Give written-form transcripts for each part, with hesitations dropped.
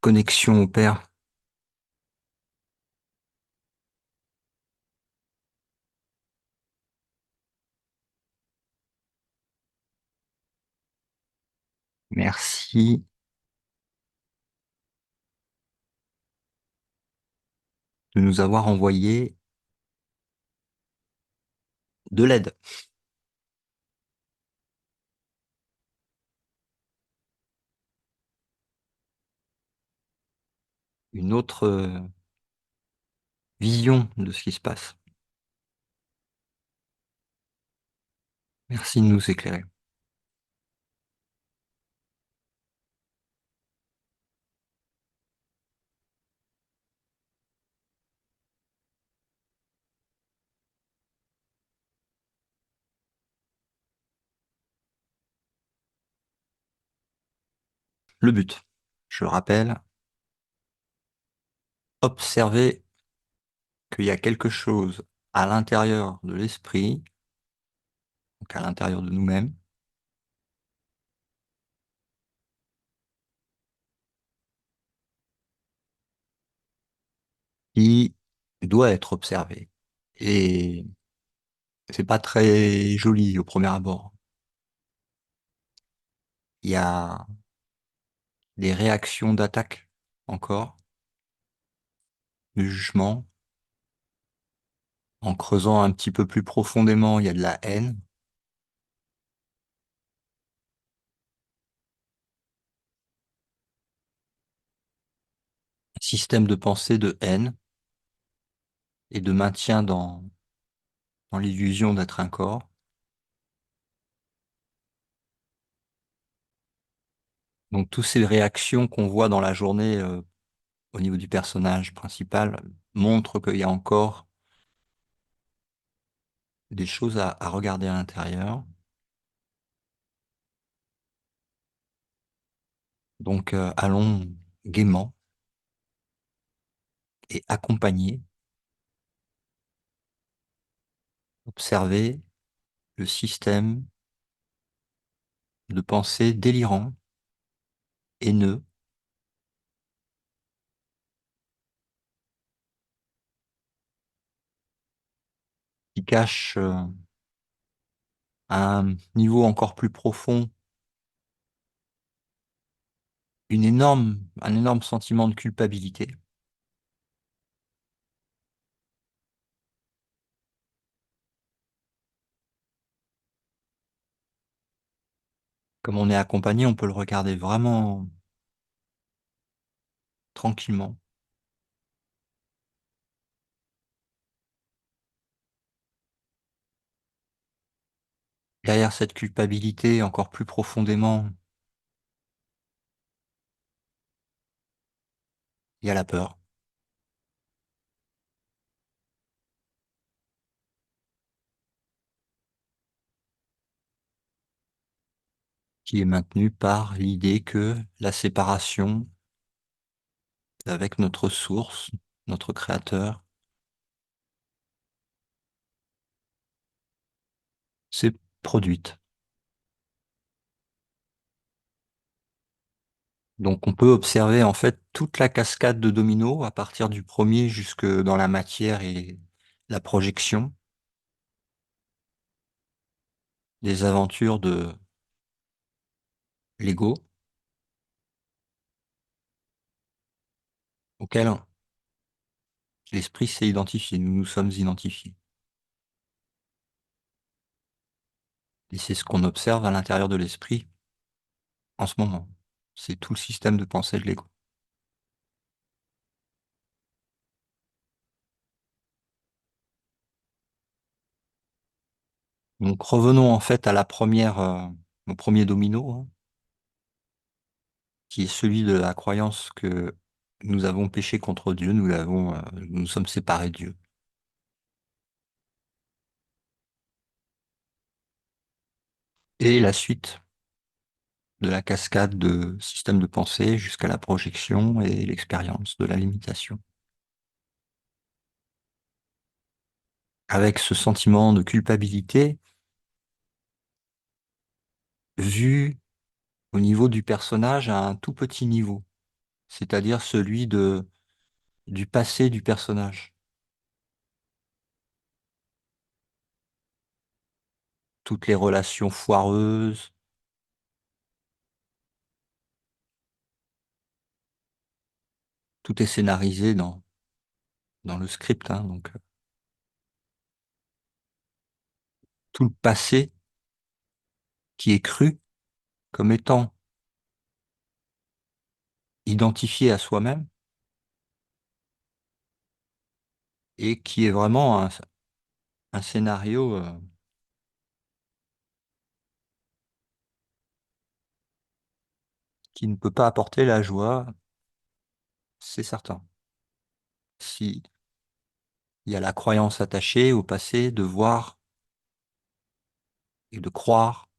Connexion au père. Merci de nous avoir envoyé de l'aide. Une autre vision de ce qui se passe. Merci de nous éclairer. Le but, je le rappelle, observer qu'il y a quelque chose à l'intérieur de l'esprit, donc à l'intérieur de nous-mêmes, qui doit être observé. Et c'est pas très joli au premier abord. Il y a des réactions d'attaque encore, de jugement. En creusant un petit peu plus profondément, il y a de la haine. Système de pensée de haine et de maintien dans l'illusion d'être un corps. Donc, toutes ces réactions qu'on voit dans la journée au niveau du personnage principal montrent qu'il y a encore des choses à regarder à l'intérieur. Donc, allons gaiement et accompagner, observer le système de pensée délirant, haineux, qui cache à un niveau encore plus profond un énorme sentiment de culpabilité. Comme on est accompagné, on peut le regarder vraiment tranquillement. Derrière cette culpabilité, encore plus profondément, il y a la peur, qui est maintenue par l'idée que la séparation avec notre source, notre créateur, s'est produite. Donc on peut observer en fait toute la cascade de dominos à partir du premier jusque dans la matière et la projection des aventures de l'ego auquel l'esprit s'est identifié, nous nous sommes identifiés. Et c'est ce qu'on observe à l'intérieur de l'esprit en ce moment. C'est tout le système de pensée de l'ego. Donc revenons en fait à au premier domino, hein, qui est celui de la croyance que nous avons péché contre Dieu, nous nous sommes séparés de Dieu. Et la suite de la cascade de systèmes de pensée jusqu'à la projection et l'expérience de la limitation. Avec ce sentiment de culpabilité vu au niveau du personnage à un tout petit niveau. c'est-à-dire celui du passé du personnage. Toutes les relations foireuses, tout est scénarisé dans le script, hein, donc tout le passé qui est cru comme étant identifié à soi-même et qui est vraiment un scénario qui ne peut pas apporter la joie, c'est certain. Si il y a la croyance attachée au passé, de voir et de croire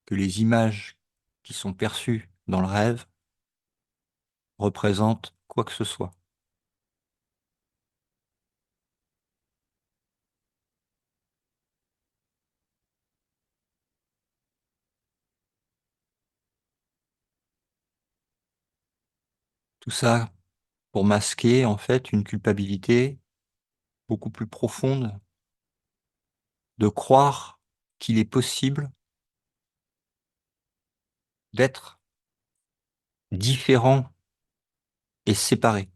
que les images qui sont perçues dans le rêve représentent quoi que ce soit. Tout ça pour masquer en fait une culpabilité beaucoup plus profonde de croire qu'il est possible d'être différent et séparé.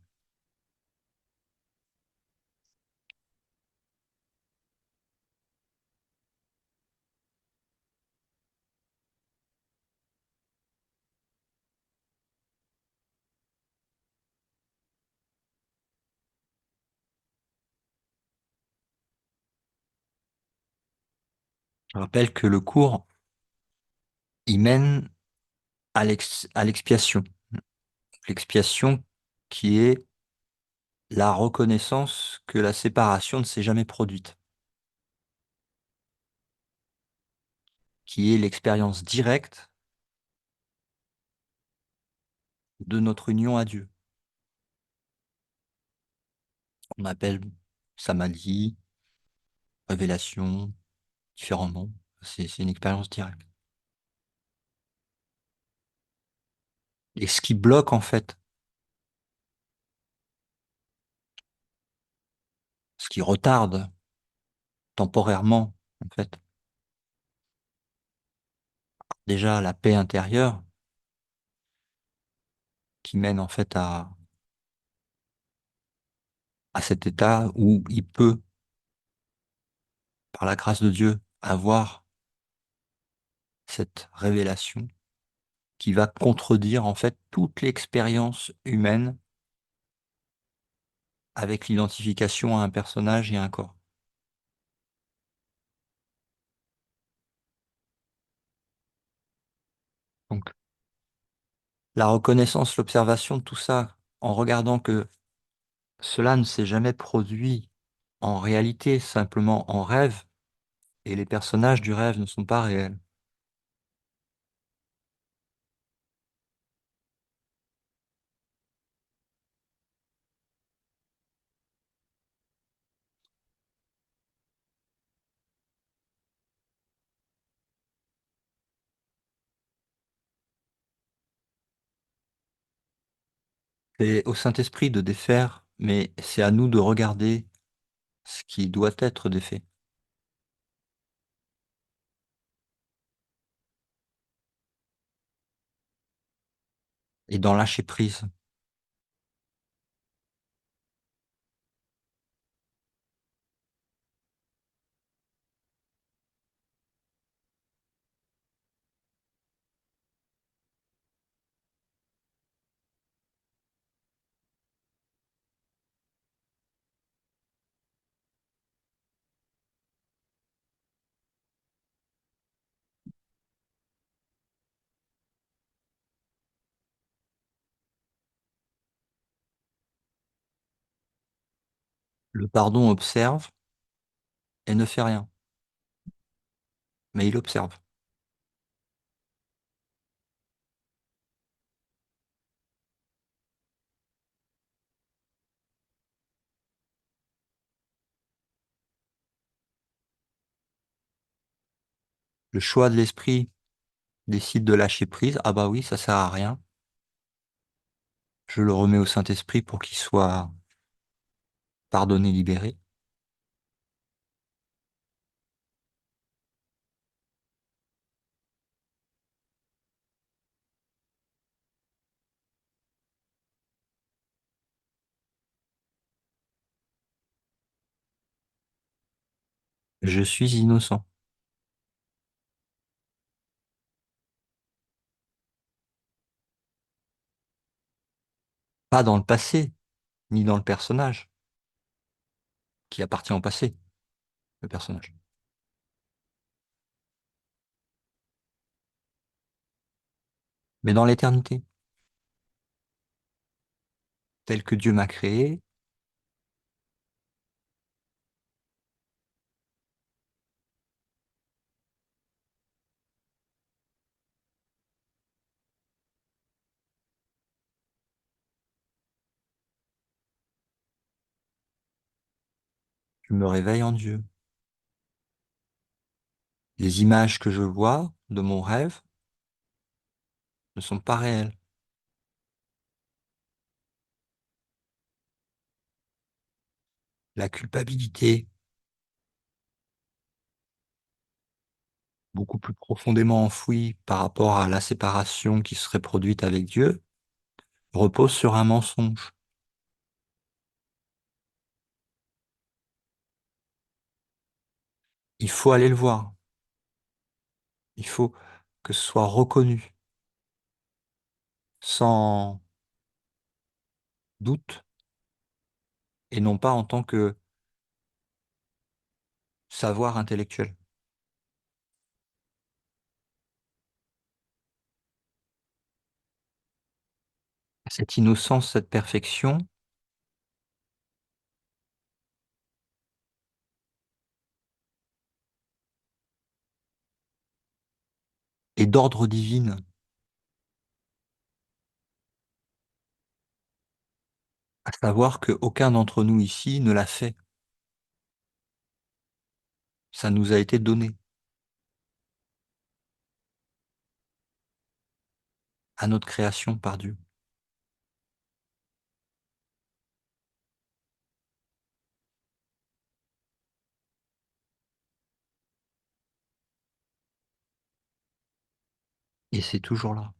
Je rappelle que le cours, il mène à l'expiation. L'expiation qui est la reconnaissance que la séparation ne s'est jamais produite, qui est l'expérience directe de notre union à Dieu. On appelle samadhi, révélation, différents noms. C'est une expérience directe. Et ce qui bloque, en fait, ce qui retarde temporairement, en fait, déjà la paix intérieure qui mène, en fait, à cet état où il peut, par la grâce de Dieu, avoir cette révélation qui va contredire, en fait, toute l'expérience humaine avec l'identification à un personnage et à un corps. Donc, la reconnaissance, l'observation de tout ça, en regardant que cela ne s'est jamais produit en réalité, simplement en rêve, et les personnages du rêve ne sont pas réels. C'est au Saint-Esprit de défaire, mais c'est à nous de regarder ce qui doit être défait et d'en lâcher prise. Le pardon observe et ne fait rien, mais il observe. Le choix de l'esprit décide de lâcher prise. Ah bah oui, ça sert à rien. je le remets au Saint-Esprit pour qu'il soit pardonné, libéré. Je suis innocent. Pas dans le passé, ni dans le personnage, qui appartient au passé, le personnage. Mais dans l'éternité, tel que Dieu m'a créé, je me réveille en Dieu. Les images que je vois de mon rêve ne sont pas réelles. La culpabilité, beaucoup plus profondément enfouie par rapport à la séparation qui serait produite avec Dieu, repose sur un mensonge. Il faut aller le voir. Il faut que ce soit reconnu, sans doute, et non pas en tant que savoir intellectuel. Cette innocence, cette perfection est d'ordre divine, à savoir qu'aucun d'entre nous ici ne l'a fait. Ça nous a été donné à notre création par Dieu. Et c'est toujours là.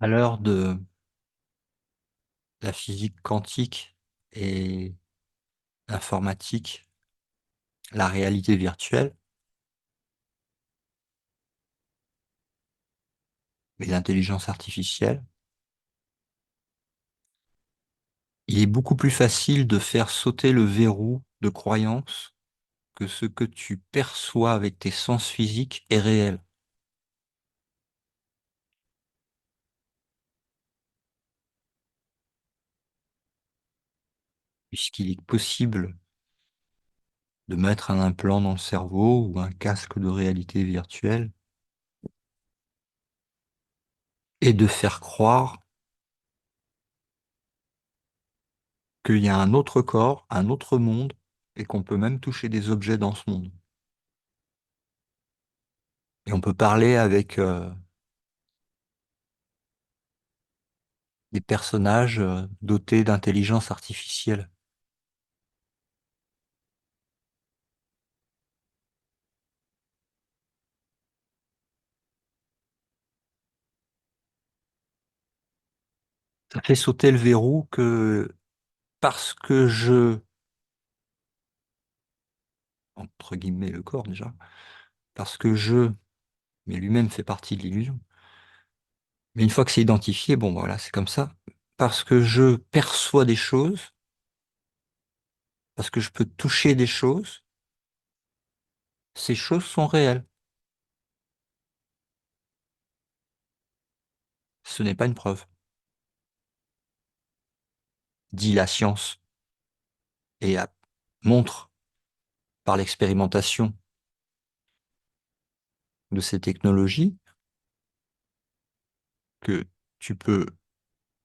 À l'heure de la physique quantique et l'informatique, la réalité virtuelle et l'intelligence artificielle, il est beaucoup plus facile de faire sauter le verrou de croyance que ce que tu perçois avec tes sens physiques est réel, puisqu'il est possible de mettre un implant dans le cerveau ou un casque de réalité virtuelle et de faire croire qu'il y a un autre corps, un autre monde, et qu'on peut même toucher des objets dans ce monde. Et on peut parler avec des personnages dotés d'intelligence artificielle. Ça fait sauter le verrou que parce que je entre guillemets, le corps déjà, parce que je, mais lui-même fait partie de l'illusion. Mais une fois que c'est identifié, bon, voilà, c'est comme ça. Parce que je perçois des choses, parce que je peux toucher des choses, ces choses sont réelles. Ce n'est pas une preuve, dit la science, et montre par l'expérimentation de ces technologies que tu peux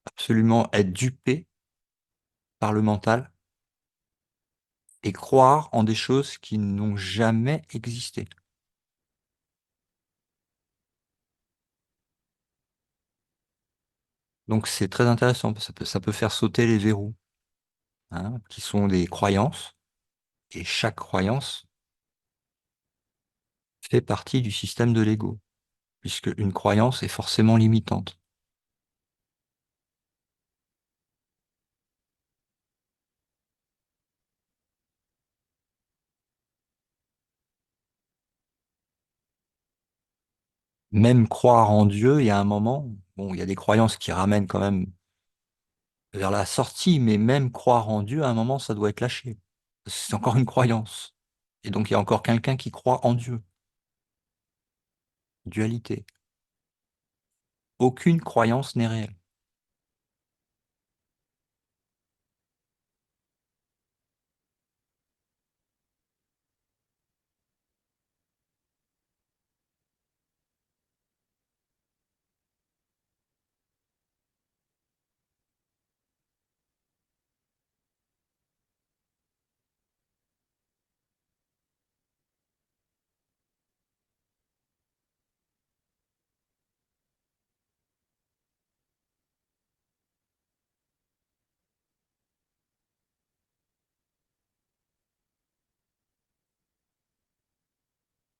absolument être dupé par le mental et croire en des choses qui n'ont jamais existé. Donc c'est très intéressant, parce que ça peut faire sauter les verrous, hein, qui sont des croyances, et chaque croyance fait partie du système de l'ego, puisque une croyance est forcément limitante. Même croire en Dieu, il y a un moment, bon, il y a des croyances qui ramènent quand même vers la sortie, mais même croire en Dieu, à un moment, ça doit être lâché. C'est encore une croyance. Et donc, il y a encore quelqu'un qui croit en Dieu. Dualité. Aucune croyance n'est réelle.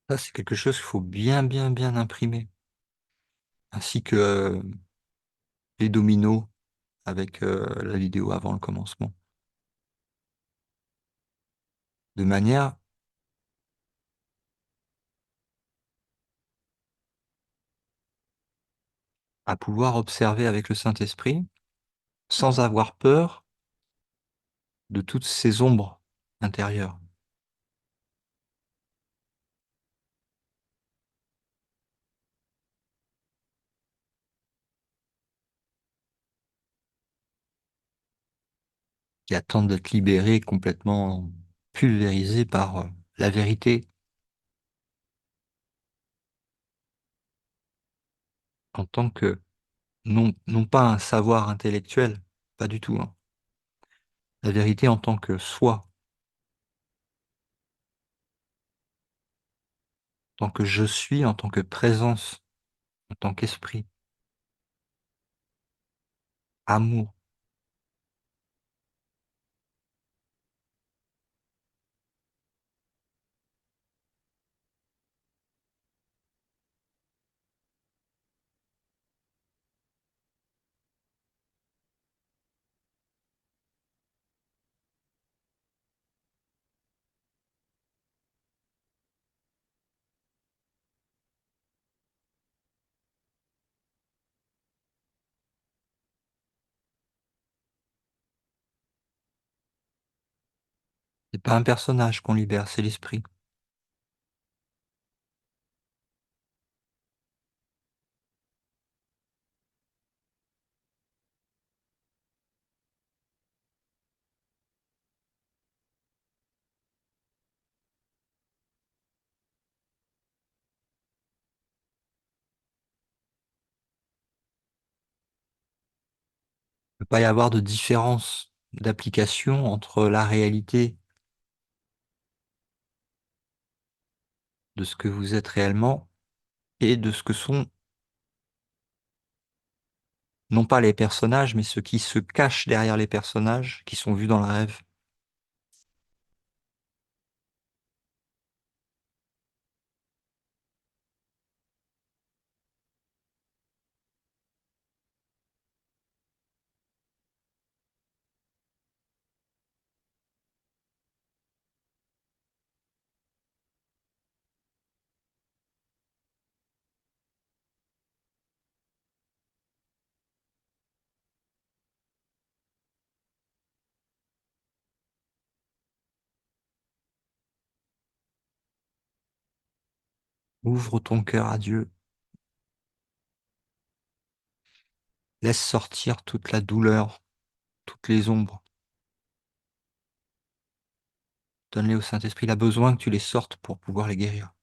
Ça, c'est quelque chose qu'il faut bien, bien, bien imprimer. Ainsi que les dominos avec la vidéo avant le commencement. De manière à pouvoir observer avec le Saint-Esprit sans avoir peur de toutes ces ombres intérieures. Qui attendent d'être libérés, complètement pulvérisés par la vérité en tant que, non pas un savoir intellectuel, pas du tout, hein. La vérité en tant que soi, en tant que je suis, en tant que présence, en tant qu'esprit, amour. C'est pas un personnage qu'on libère, c'est l'esprit. Il ne peut pas y avoir de différence d'application entre la réalité de ce que vous êtes réellement et de ce que sont non pas les personnages, mais ce qui se cache derrière les personnages qui sont vus dans le rêve. Ouvre ton cœur à Dieu. Laisse sortir toute la douleur, toutes les ombres. Donne-les au Saint-Esprit. Il a besoin que tu les sortes pour pouvoir les guérir.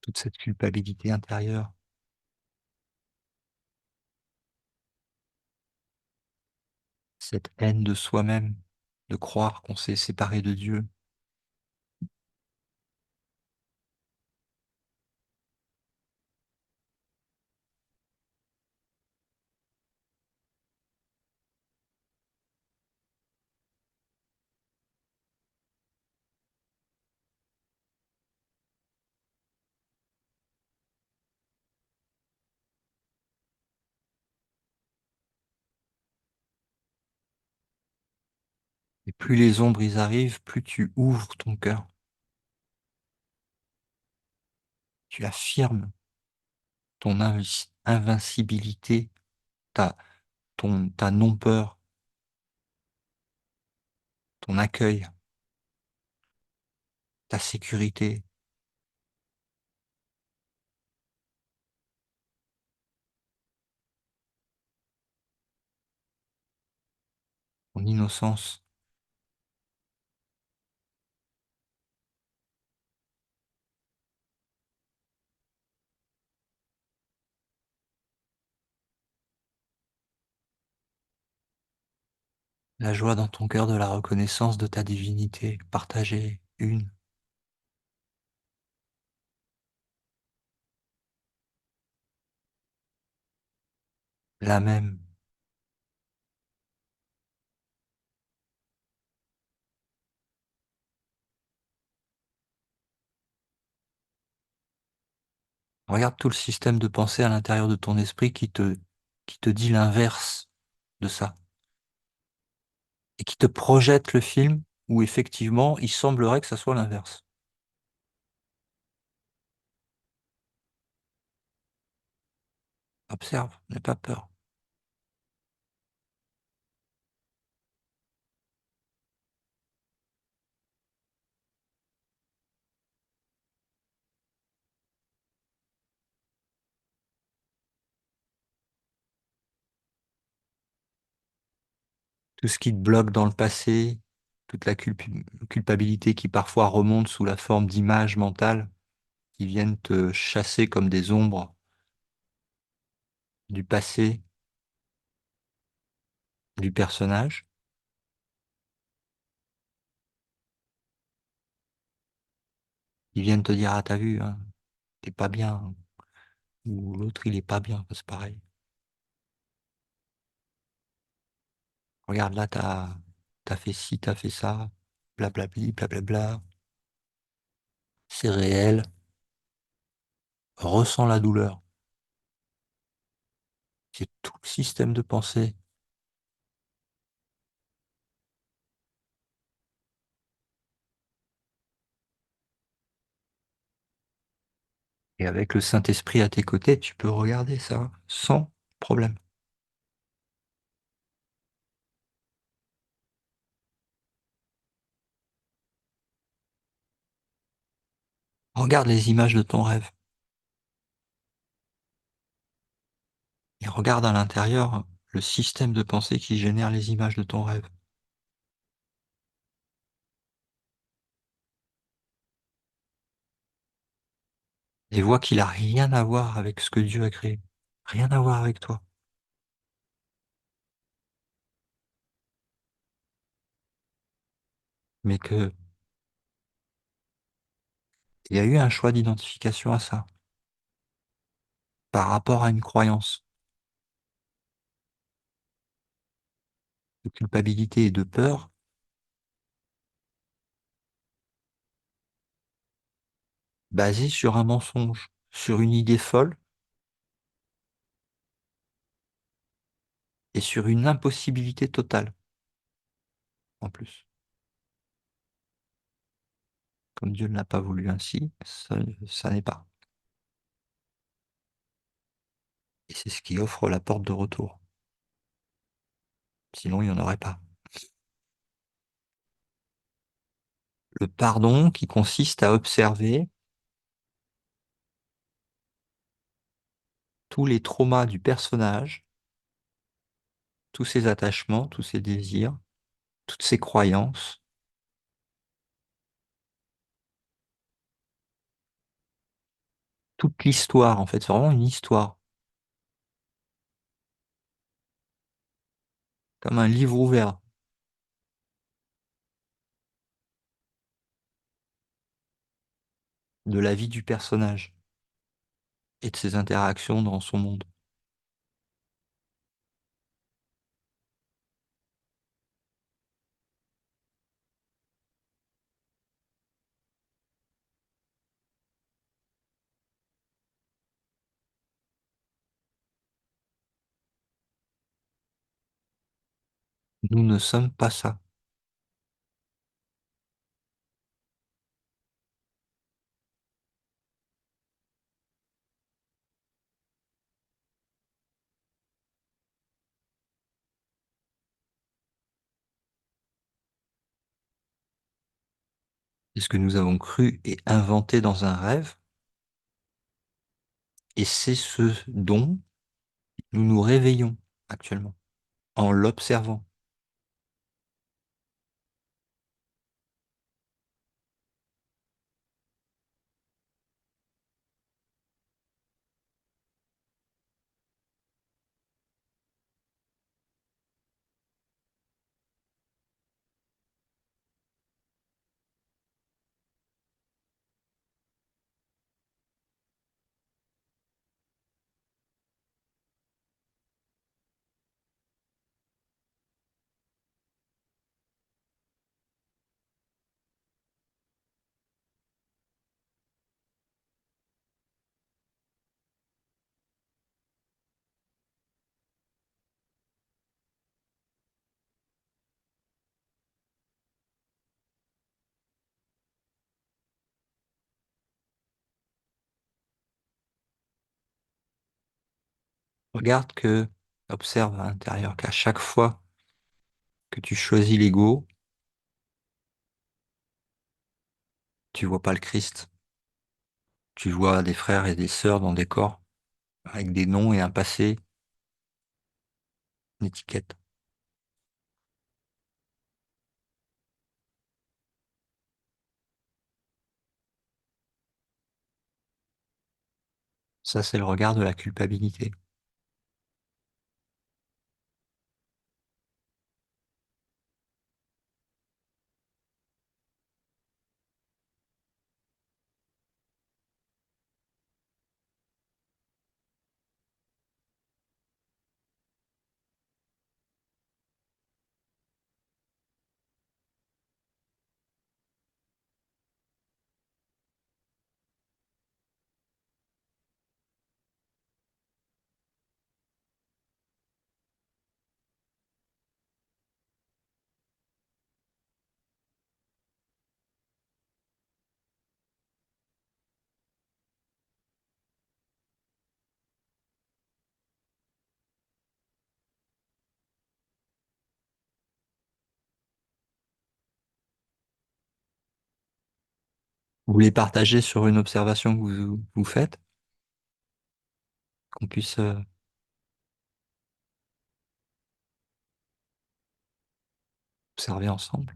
Toute cette culpabilité intérieure, cette haine de soi-même, de croire qu'on s'est séparé de Dieu. Et plus les ombres y arrivent, plus tu ouvres ton cœur. Tu affirmes ton invincibilité, ta non-peur, ton accueil, ta sécurité, ton innocence. La joie dans ton cœur de la reconnaissance de ta divinité partagée, une, la même. Regarde tout le système de pensée à l'intérieur de ton esprit qui te dit l'inverse de ça et qui te projette le film où effectivement il semblerait que ça soit l'inverse. Observe, n'aie pas peur. Tout ce qui te bloque dans le passé, toute la culpabilité qui parfois remonte sous la forme d'images mentales qui viennent te chasser comme des ombres du passé, du personnage, qui viennent te dire, ah t'as vu, hein, t'es pas bien, hein. Ou l'autre il est pas bien, c'est pareil. Regarde là, t'as fait ci, t'as fait ça, blablabli, blablabla. C'est réel, ressens la douleur. C'est tout le système de pensée. Et avec le Saint-Esprit à tes côtés, tu peux regarder ça sans problème. Regarde les images de ton rêve et regarde à l'intérieur le système de pensée qui génère les images de ton rêve. Et vois qu'il a rien à voir avec ce que Dieu a créé. Rien à voir avec toi. Mais que il y a eu un choix d'identification à ça par rapport à une croyance de culpabilité et de peur basée sur un mensonge, sur une idée folle et sur une impossibilité totale, en plus. Comme Dieu ne l'a pas voulu ainsi, ça n'est pas. Et c'est ce qui offre la porte de retour. Sinon, il n'y en aurait pas. Le pardon qui consiste à observer tous les traumas du personnage, tous ses attachements, tous ses désirs, toutes ses croyances, toute l'histoire, en fait. C'est vraiment une histoire, comme un livre ouvert de la vie du personnage et de ses interactions dans son monde. Nous ne sommes pas ça. C'est ce que nous avons cru et inventé dans un rêve, et c'est ce dont nous nous réveillons actuellement, en l'observant. Regarde que, observe à l'intérieur qu'à chaque fois que tu choisis l'ego, tu vois pas le Christ. Tu vois des frères et des sœurs dans des corps avec des noms et un passé, une étiquette. Ça, c'est le regard de la culpabilité. Vous voulez partager sur une observation que vous faites, qu'on puisse observer ensemble?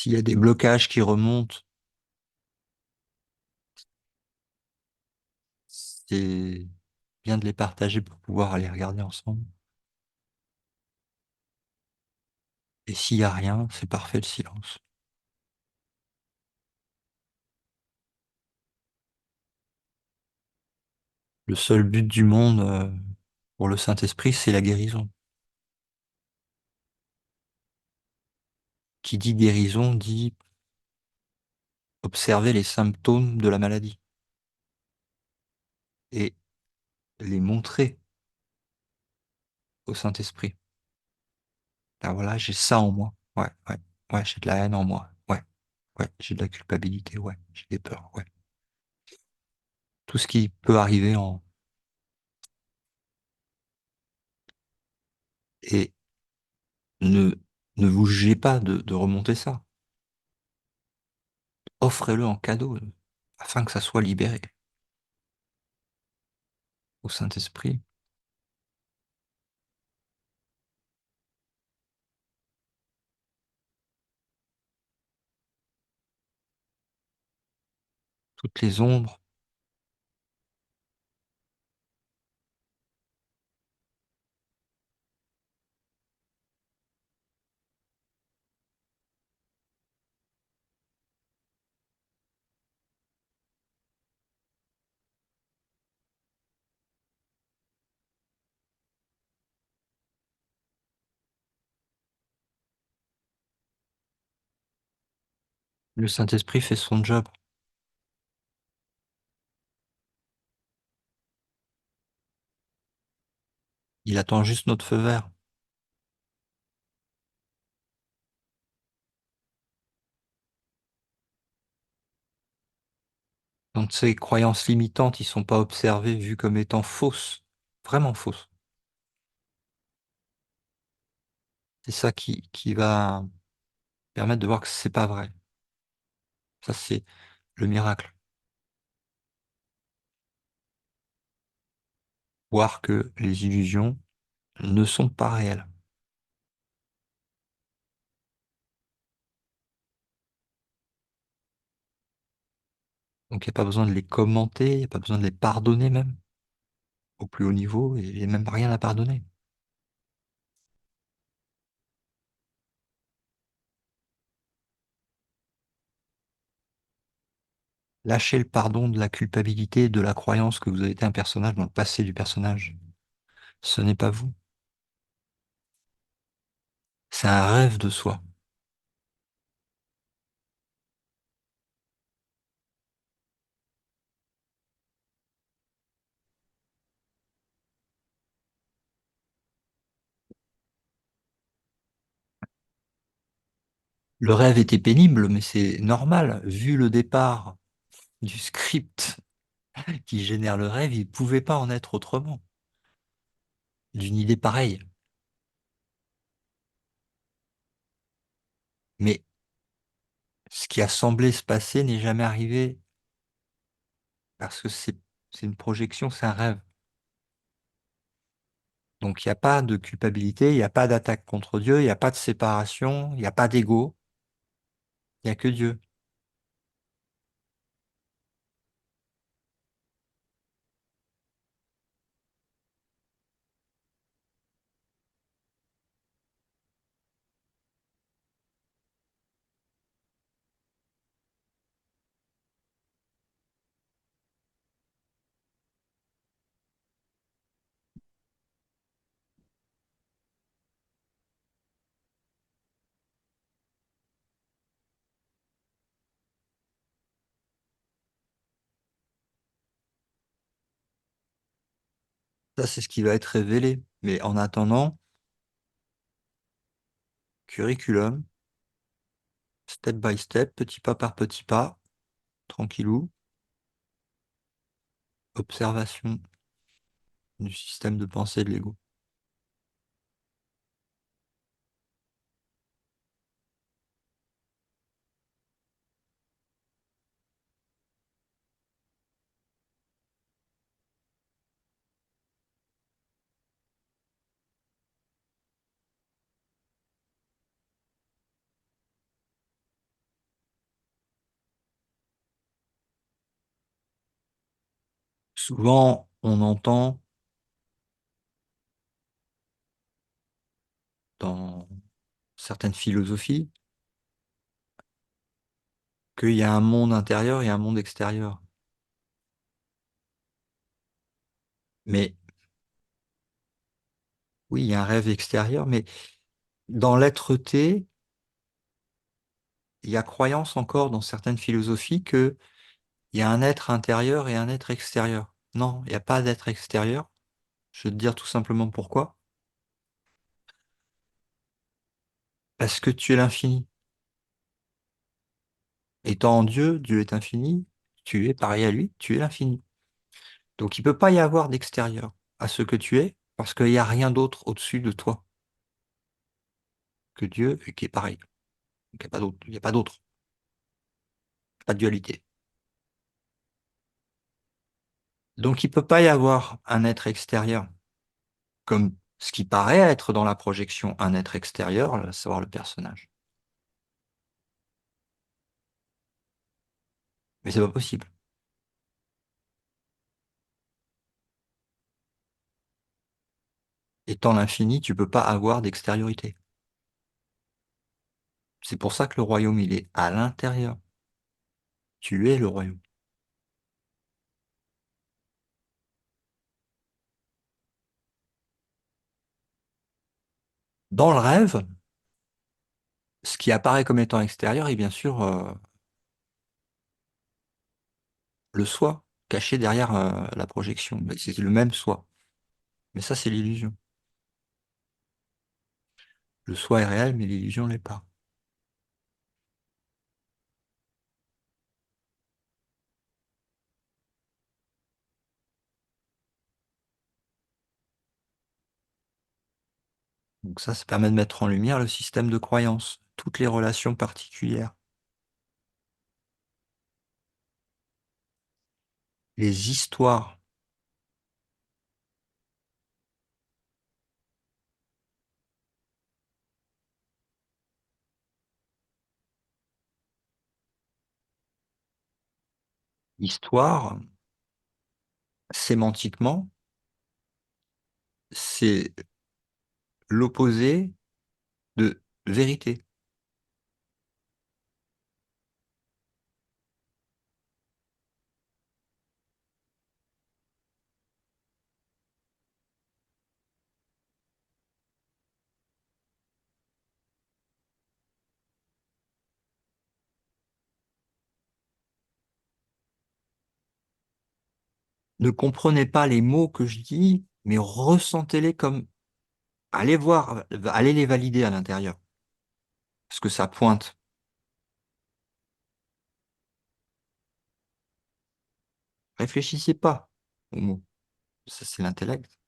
S'il y a des blocages qui remontent, c'est bien de les partager pour pouvoir les regarder ensemble. Et s'il y a rien, c'est parfait le silence. Le seul but du monde, pour le Saint-Esprit, c'est la guérison. Qui dit guérison dit observer les symptômes de la maladie et les montrer au Saint-Esprit. Ah voilà, j'ai ça en moi. Ouais, ouais, ouais, j'ai de la haine en moi. Ouais, ouais, j'ai de la culpabilité. Ouais, j'ai des peurs. Ouais. Tout ce qui peut arriver en... Et ne, ne vous jugez pas de remonter ça. Offrez-le en cadeau afin que ça soit libéré au Saint-Esprit. Toutes les ombres, le Saint-Esprit fait son job. Il attend juste notre feu vert. Donc ces croyances limitantes, ils sont pas observées, vues comme étant fausses, vraiment fausses. C'est ça qui va permettre de voir que c'est pas vrai. Ça, c'est le miracle. Voir que les illusions ne sont pas réelles. Donc il n'y a pas besoin de les commenter, il n'y a pas besoin de les pardonner même, au plus haut niveau, et il n'y a même rien à pardonner. Lâchez le pardon de la culpabilité, de la croyance que vous avez été un personnage dans le passé du personnage. Ce n'est pas vous. C'est un rêve de soi. Le rêve était pénible, mais c'est normal. Vu le départ du script qui génère le rêve, il ne pouvait pas en être autrement. D'une idée pareille. Mais ce qui a semblé se passer n'est jamais arrivé parce que c'est une projection, c'est un rêve. Donc il n'y a pas de culpabilité, il n'y a pas d'attaque contre Dieu, il n'y a pas de séparation, il n'y a pas d'ego, il n'y a que Dieu. Ça, c'est ce qui va être révélé. Mais en attendant, curriculum, step by step, petit pas par petit pas, tranquillou, observation du système de pensée de l'ego. Souvent, on entend dans certaines philosophies qu'il y a un monde intérieur et un monde extérieur. Mais oui, il y a un rêve extérieur, mais dans l'être-té, il y a croyance encore dans certaines philosophies qu'il y a un être intérieur et un être extérieur. Non, il n'y a pas d'être extérieur. Je vais te dire tout simplement pourquoi. Parce que tu es l'infini. Étant en Dieu, Dieu est infini, tu es pareil à lui, tu es l'infini. Donc il ne peut pas y avoir d'extérieur à ce que tu es, parce qu'il n'y a rien d'autre au-dessus de toi que Dieu et qui est pareil. Donc, il n'y a pas d'autre, il n'y a pas d'autre, pas de dualité. Donc il ne peut pas y avoir un être extérieur, comme ce qui paraît être dans la projection un être extérieur, à savoir le personnage. Mais c'est pas possible. Étant l'infini, tu peux pas avoir d'extériorité. C'est pour ça que le royaume, il est à l'intérieur. Tu es le royaume. Dans le rêve, ce qui apparaît comme étant extérieur est bien sûr le soi, caché derrière la projection. Mais c'est le même soi. Mais ça, c'est l'illusion. Le soi est réel, mais l'illusion l'est pas. Donc ça permet de mettre en lumière le système de croyance, toutes les relations particulières, les histoires. Histoire, sémantiquement, c'est l'opposé de vérité. Ne comprenez pas les mots que je dis, mais ressentez-les comme allez voir, allez les valider à l'intérieur, parce que ça pointe. Réfléchissez pas aux mots. Ça, c'est l'intellect.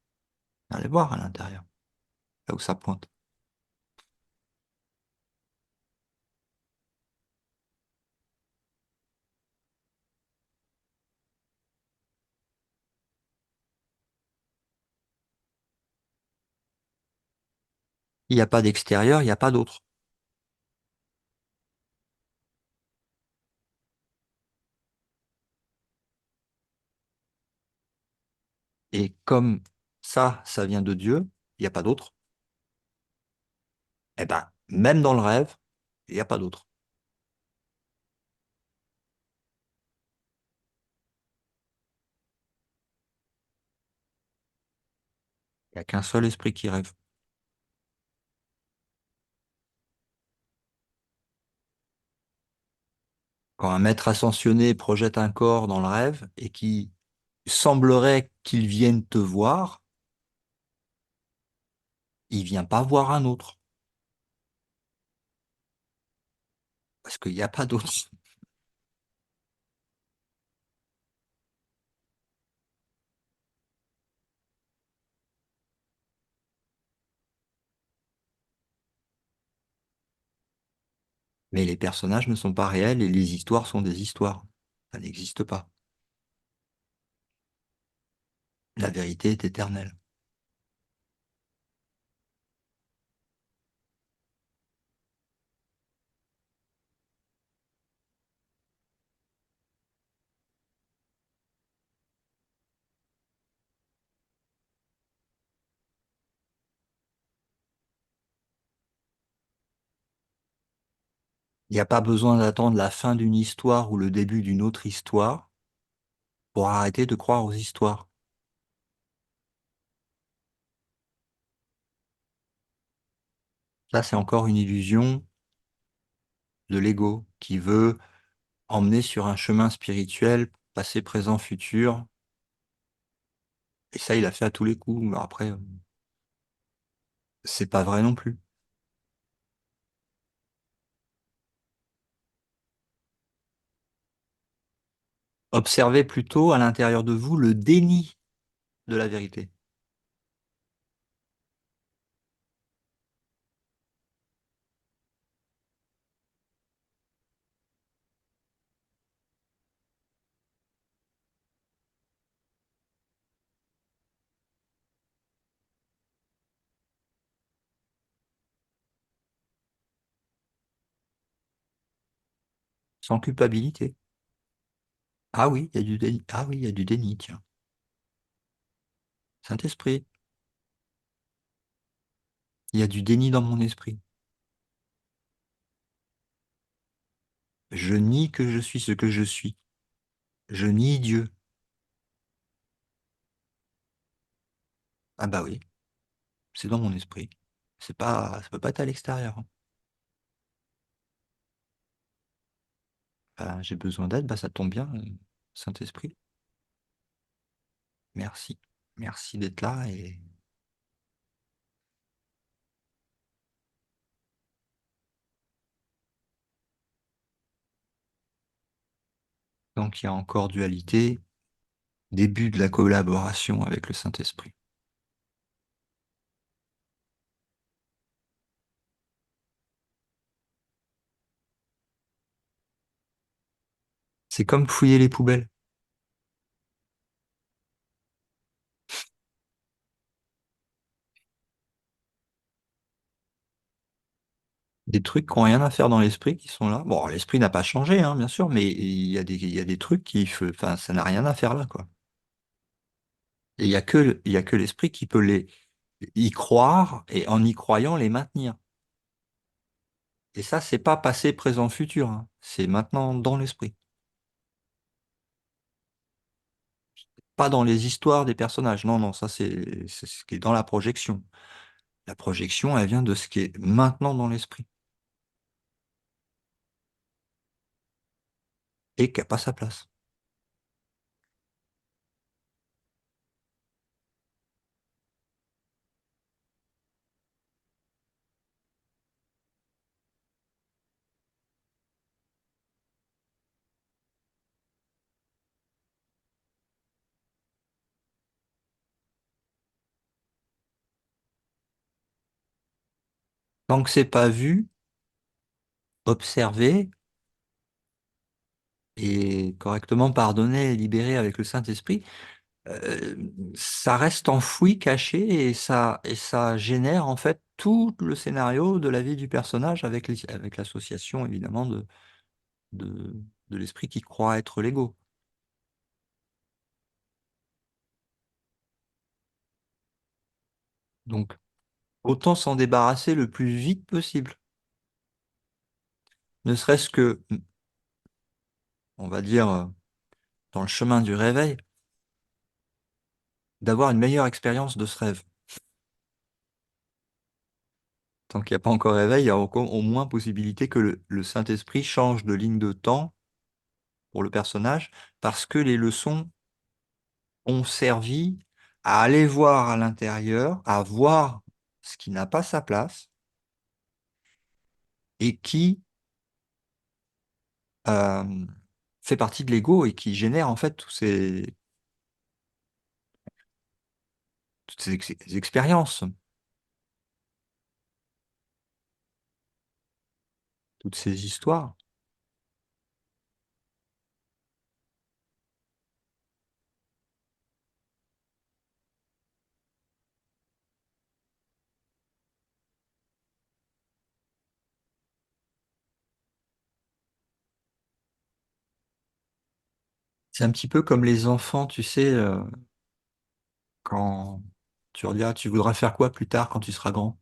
Allez voir à l'intérieur, là où ça pointe. Il n'y a pas d'extérieur, il n'y a pas d'autre. Et comme ça vient de Dieu, il n'y a pas d'autre. Eh ben, même dans le rêve, il n'y a pas d'autre. Il n'y a qu'un seul esprit qui rêve. Quand un maître ascensionné projette un corps dans le rêve et qui semblerait qu'il vienne te voir, il vient pas voir un autre, parce qu'il n'y a pas d'autre. Mais les personnages ne sont pas réels et les histoires sont des histoires. Ça n'existe pas. La vérité est éternelle. Il n'y a pas besoin d'attendre la fin d'une histoire ou le début d'une autre histoire pour arrêter de croire aux histoires. Ça, c'est encore une illusion de l'ego qui veut emmener sur un chemin spirituel, passé, présent, futur. Et ça, il a fait à tous les coups. Mais après, c'est pas vrai non plus. Observez plutôt à l'intérieur de vous le déni de la vérité, sans culpabilité. Ah oui, il y a du déni. Ah oui, il y a du déni, tiens. Saint-Esprit, il y a du déni dans mon esprit. Je nie que je suis ce que je suis. Je nie Dieu. Ah bah oui, c'est dans mon esprit. C'est pas, ça peut pas être à l'extérieur, hein. Bah, j'ai besoin d'aide, bah ça tombe bien, Saint-Esprit. Merci. Merci d'être là et donc il y a encore dualité, début de la collaboration avec le Saint-Esprit. C'est comme fouiller les poubelles. Des trucs qui n'ont rien à faire dans l'esprit qui sont là. Bon, l'esprit n'a pas changé, hein, bien sûr, mais il y a des trucs enfin, ça n'a rien à faire là, quoi. Et il y a que l'esprit qui peut y croire et en y croyant les maintenir. Et ça, c'est pas passé, présent, futur, hein. C'est maintenant dans l'esprit. Pas dans les histoires des personnages. Non, non, ça, c'est ce qui est dans la projection. La projection, elle vient de ce qui est maintenant dans l'esprit et qui n'a pas sa place. Tant que c'est pas vu, observé et correctement pardonné et libéré avec le Saint-Esprit, euh, ça reste enfoui, caché, et ça génère en fait tout le scénario de la vie du personnage avec avec l'association évidemment de, de l'esprit qui croit être l'ego. Donc, autant s'en débarrasser le plus vite possible. Ne serait-ce que, on va dire, dans le chemin du réveil, d'avoir une meilleure expérience de ce rêve. Tant qu'il n'y a pas encore réveil, il y a encore au moins possibilité que le Saint-Esprit change de ligne de temps pour le personnage, parce que les leçons ont servi à aller voir à l'intérieur, à voir ce qui n'a pas sa place et qui euh, fait partie de l'ego et qui génère en fait toutes ces expériences, toutes ces histoires. C'est un petit peu comme les enfants, tu sais, quand tu leur dis, ah, tu voudras faire quoi plus tard quand tu seras grand?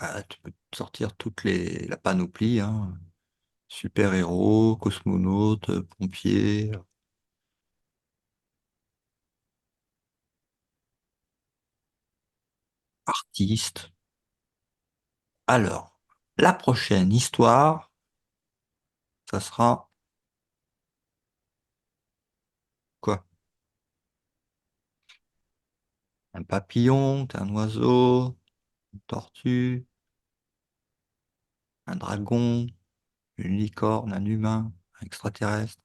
Ah, tu peux te sortir la panoplie, hein. Super-héros, cosmonaute, pompier, artiste. Alors, la prochaine histoire, ça sera quoi? Un papillon, t'es un oiseau, une tortue, un dragon, une licorne, un humain, un extraterrestre.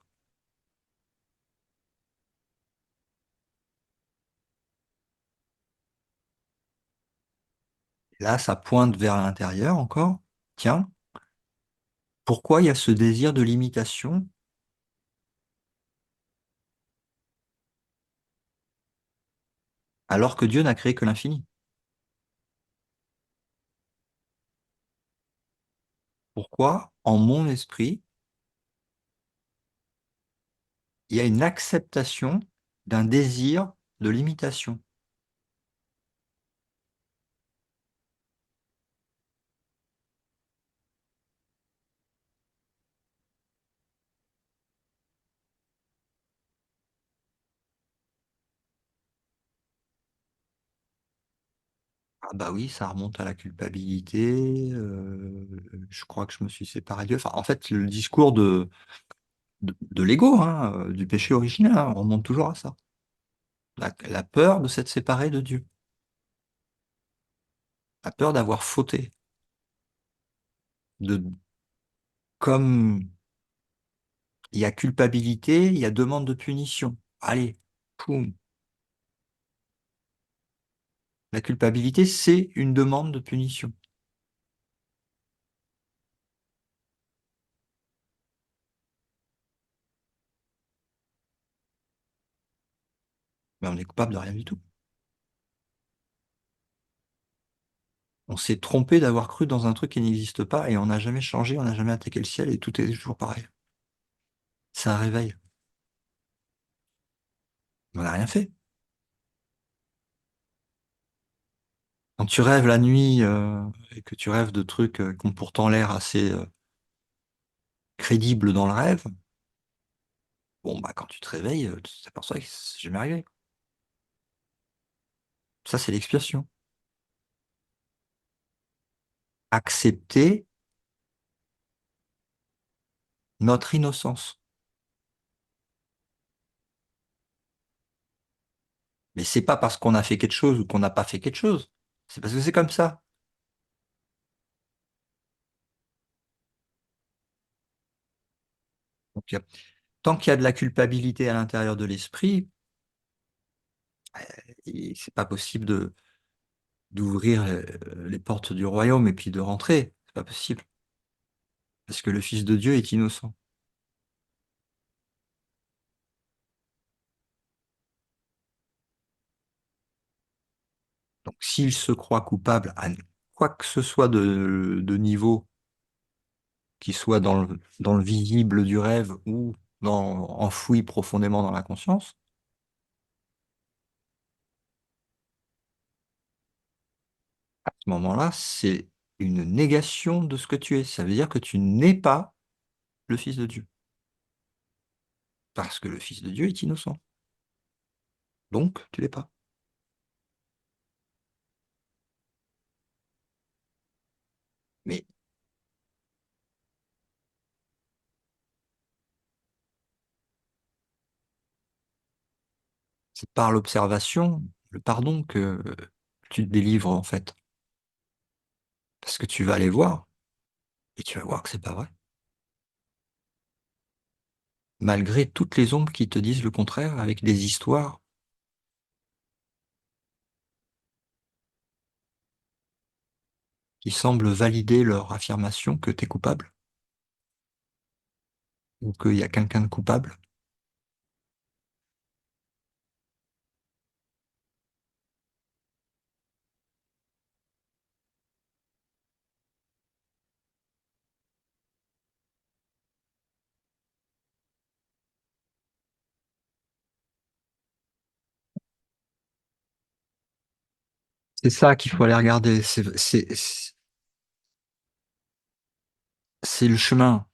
Là, ça pointe vers l'intérieur encore. Tiens, pourquoi il y a ce désir de limitation alors que Dieu n'a créé que l'infini? Pourquoi, en mon esprit, il y a une acceptation d'un désir de limitation? Ah bah oui, ça remonte à la culpabilité. Je crois que je me suis séparé de Dieu. Enfin, en fait, le discours de l'ego, hein, du péché originel, hein, on remonte toujours à ça. La peur de s'être séparé de Dieu. La peur d'avoir fauté. De, comme il y a culpabilité, il y a demande de punition. Allez, poum. La culpabilité, c'est une demande de punition. Mais on est coupable de rien du tout. On s'est trompé d'avoir cru dans un truc qui n'existe pas et on n'a jamais changé, on n'a jamais attaqué le ciel et tout est toujours pareil. C'est un réveil. On n'a rien fait. Quand tu rêves la nuit et que tu rêves de trucs qui ont pourtant l'air assez crédibles dans le rêve, bon, bah, quand tu te réveilles, tu t'aperçois que c'est jamais arrivé. Ça, c'est l'expiation. Accepter notre innocence. Mais c'est pas parce qu'on a fait quelque chose ou qu'on n'a pas fait quelque chose. C'est parce que c'est comme ça. Donc, tant qu'il y a de la culpabilité à l'intérieur de l'esprit, c'est pas possible d'ouvrir les portes du royaume et puis de rentrer. C'est pas possible. Parce que le Fils de Dieu est innocent. Donc, s'il se croit coupable à quoi que ce soit de niveau, qui soit dans le visible du rêve ou enfoui profondément dans la conscience, à ce moment-là, c'est une négation de ce que tu es. Ça veut dire que tu n'es pas le Fils de Dieu. Parce que le Fils de Dieu est innocent. Donc, tu l'es pas. Mais c'est par l'observation, le pardon que tu te délivres, en fait. Parce que tu vas aller voir, et tu vas voir que c'est pas vrai. Malgré toutes les ombres qui te disent le contraire, avec des histoires qui semblent valider leur affirmation que tu es coupable, ou qu'il y a quelqu'un de coupable. C'est ça qu'il faut aller regarder. C'est le chemin.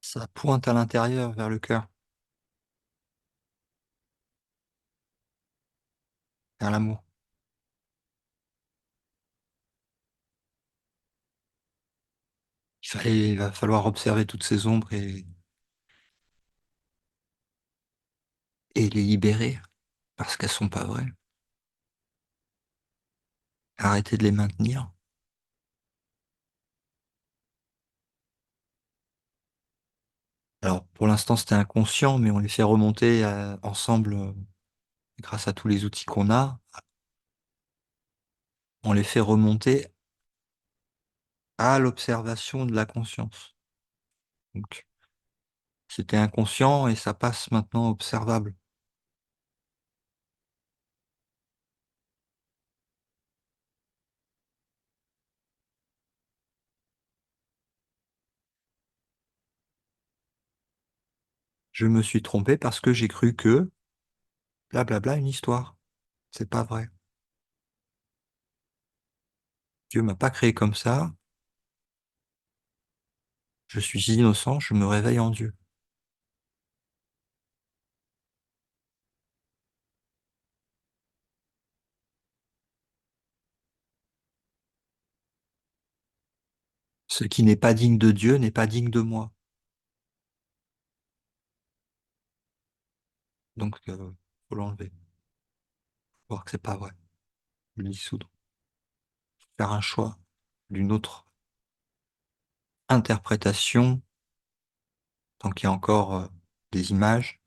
Ça pointe à l'intérieur, vers le cœur, vers l'amour. Il va falloir observer toutes ces ombres et les libérer, parce qu'elles sont pas vraies. Arrêter de les maintenir. Alors, pour l'instant, c'était inconscient, mais on les fait remonter ensemble, grâce à tous les outils qu'on a. On les fait remonter à l'observation de la conscience. Donc, c'était inconscient et ça passe maintenant observable. Je me suis trompé parce que j'ai cru que, blablabla, une histoire. C'est pas vrai. Dieu m'a pas créé comme ça. Je suis innocent, je me réveille en Dieu. Ce qui n'est pas digne de Dieu n'est pas digne de moi. Donc, faut l'enlever. Faut voir que c'est pas vrai. Le dissoudre. Faire un choix d'une autre interprétation, tant qu'il y a encore des images,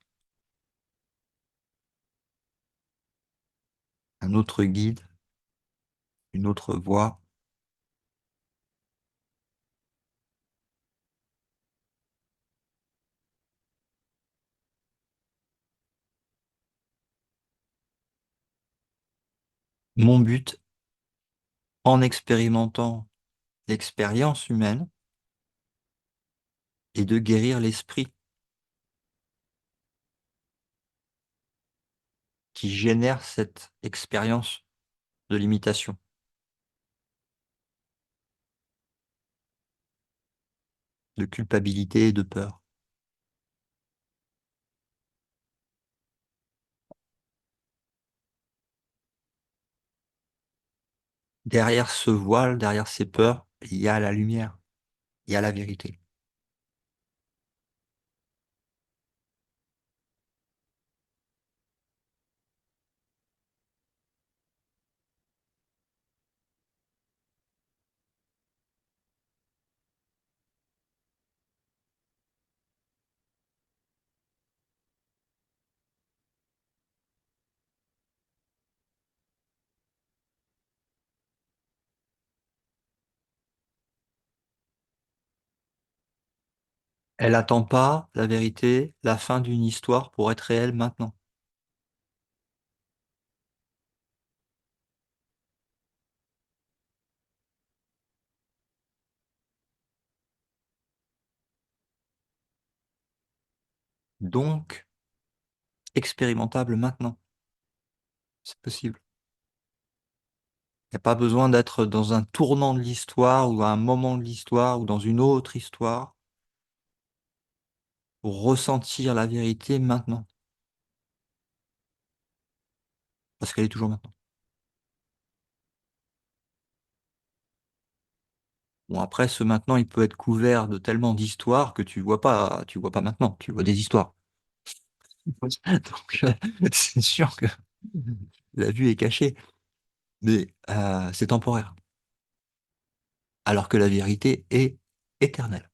un autre guide, une autre voie. Mon but, en expérimentant l'expérience humaine, est de guérir l'esprit qui génère cette expérience de limitation, de culpabilité et de peur. Derrière ce voile, derrière ces peurs, il y a la lumière, il y a la vérité. Elle attend pas la vérité, la fin d'une histoire pour être réelle maintenant. Donc, expérimentable maintenant. C'est possible. Il n'y a pas besoin d'être dans un tournant de l'histoire ou à un moment de l'histoire ou dans une autre histoire pour ressentir la vérité maintenant. Parce qu'elle est toujours maintenant. Bon, après, ce maintenant, il peut être couvert de tellement d'histoires que tu vois pas maintenant, tu vois des histoires. Donc, c'est sûr que la vue est cachée, mais c'est temporaire. Alors que la vérité est éternelle,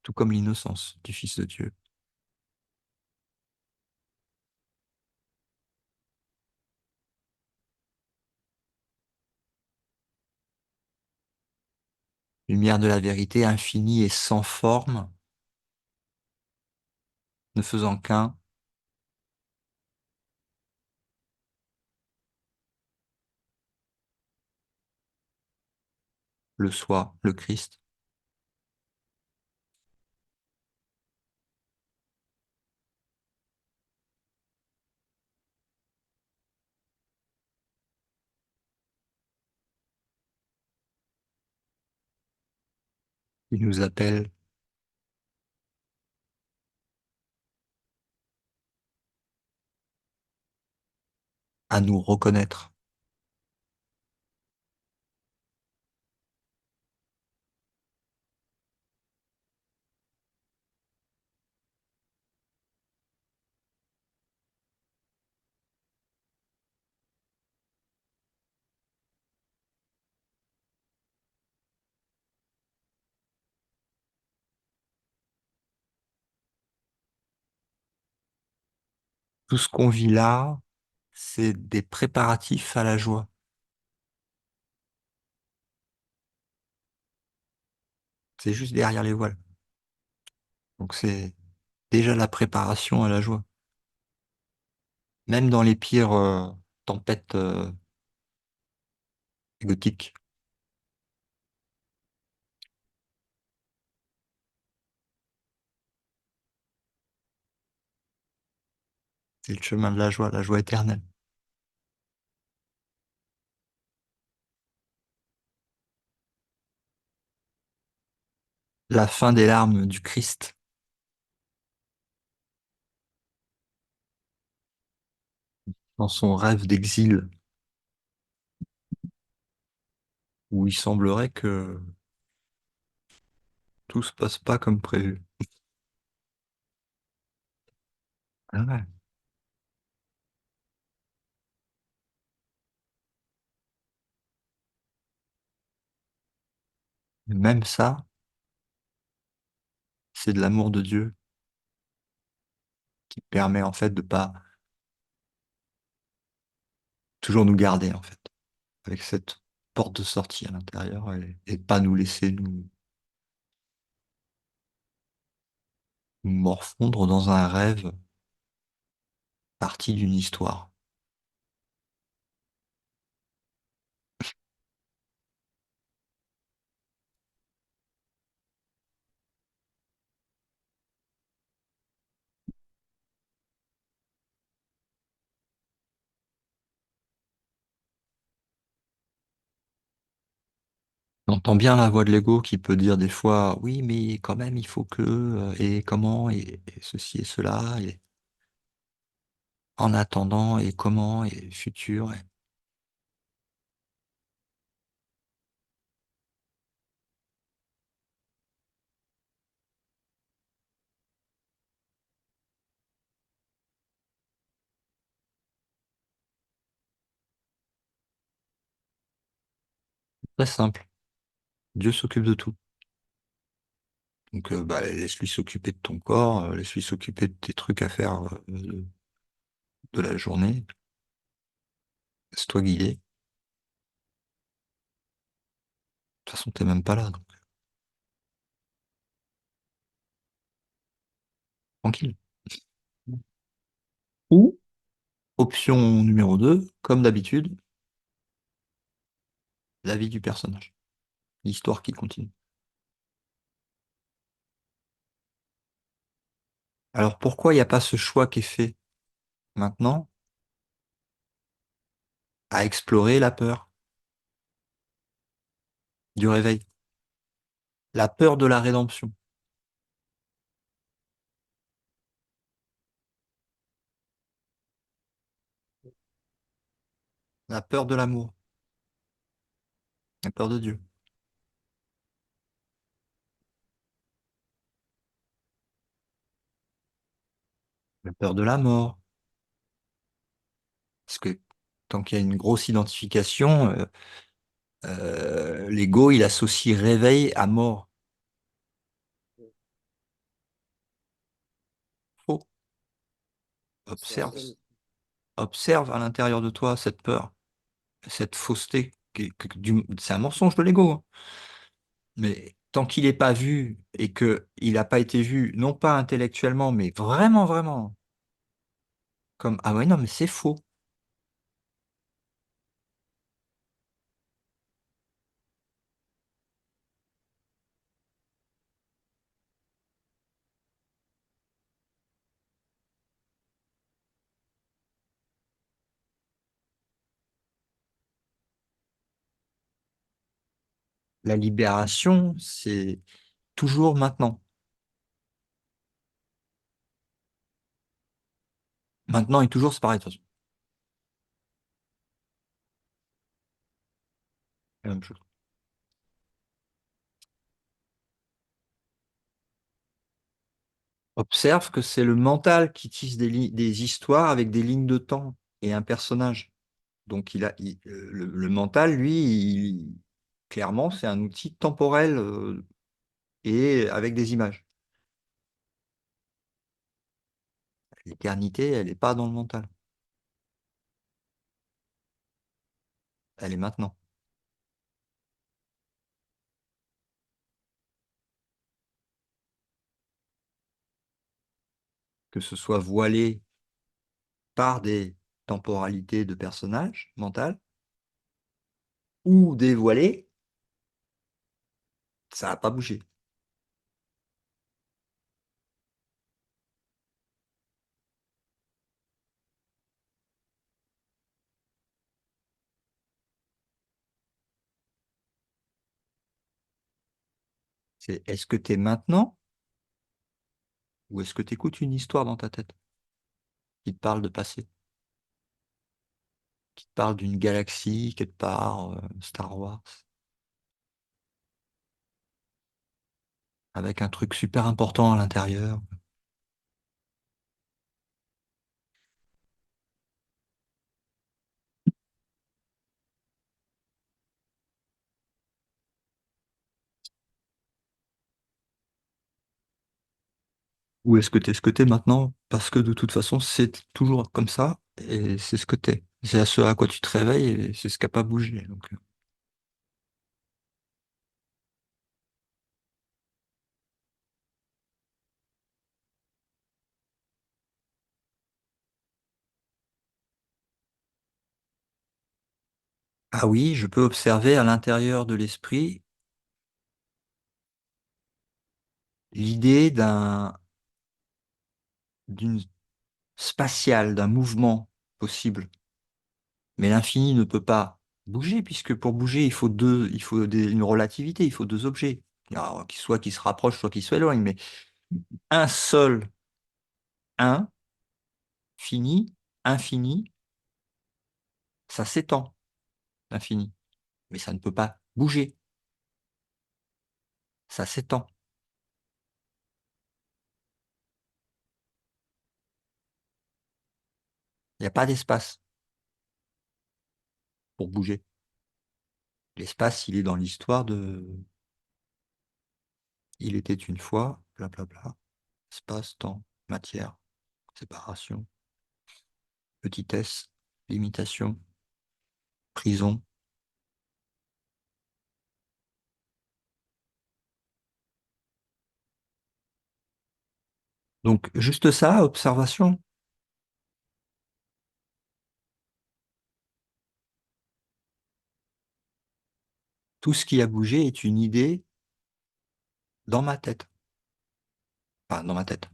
tout comme l'innocence du Fils de Dieu. lumière de la vérité, infinie et sans forme, ne faisant qu'un, le soi, le Christ. Il nous appelle à nous reconnaître. Tout ce qu'on vit là, c'est des préparatifs à la joie. C'est juste derrière les voiles. Donc c'est déjà la préparation à la joie. Même dans les pires tempêtes gothiques, c'est le chemin de la joie éternelle. La fin des larmes du Christ dans son rêve d'exil, où il semblerait que tout se passe pas comme prévu. Ah ouais. Mais même ça, c'est de l'amour de Dieu qui permet en fait de pas toujours nous garder en fait, avec cette porte de sortie à l'intérieur et de pas nous laisser nous morfondre dans un rêve parti d'une histoire. On entend bien la voix de l'ego qui peut dire des fois, oui, mais quand même, il faut que, et comment, et ceci et cela, et en attendant, et comment, et futur. Très simple. Dieu s'occupe de tout. Donc, bah, laisse-lui s'occuper de ton corps, laisse-lui s'occuper de tes trucs à faire de la journée. Laisse-toi guider. De toute façon, t'es même pas là, donc tranquille. Ou, option numéro 2, comme d'habitude, la vie du personnage. L'histoire qui continue. Alors, pourquoi il n'y a pas ce choix qui est fait maintenant à explorer la peur du réveil, la peur de la rédemption, la peur de l'amour, la peur de Dieu, la peur de la mort? Parce que tant qu'il y a une grosse identification, l'ego, il associe réveil à mort. Faux. Observe, observe à l'intérieur de toi cette peur, cette fausseté. C'est un mensonge de l'ego, hein. Mais tant qu'il n'est pas vu et que il n'a pas été vu, non pas intellectuellement, mais vraiment, vraiment, comme ah ouais, non, mais c'est faux. La libération, c'est toujours maintenant. Maintenant et toujours, c'est pareil, de toute façon. La même chose. Observe que c'est le mental qui tisse des histoires avec des lignes de temps et un personnage. Donc le mental, lui, clairement, c'est un outil temporel et avec des images. L'éternité, elle n'est pas dans le mental, elle est maintenant. Que ce soit voilé par des temporalités de personnages mentales ou dévoilé, ça n'a pas bougé. C'est est-ce que tu es maintenant ou est-ce que tu écoutes une histoire dans ta tête qui te parle de passé, qui te parle d'une galaxie quelque part, Star Wars, avec un truc super important à l'intérieur. Ou est-ce que tu es ce que tu es maintenant parce que de toute façon, c'est toujours comme ça et c'est ce que tu es. C'est à ce à quoi tu te réveilles et c'est ce qui n'a pas bougé. Donc, ah oui, je peux observer à l'intérieur de l'esprit l'idée d'une spatiale, d'un mouvement possible. Mais l'infini ne peut pas bouger, puisque pour bouger, une relativité, il faut deux objets. Alors, soit qui se rapprochent, soit qui s'éloignent. Mais un seul, un, fini, infini, ça s'étend, l'infini. Mais ça ne peut pas bouger, ça s'étend. Il n'y a pas d'espace pour bouger. L'espace, il est dans l'histoire de il était une fois, blablabla, espace, temps, matière, séparation, petitesse, limitation, prison. Donc, juste ça, observation. Tout ce qui a bougé est une idée dans ma tête. Enfin, dans ma tête.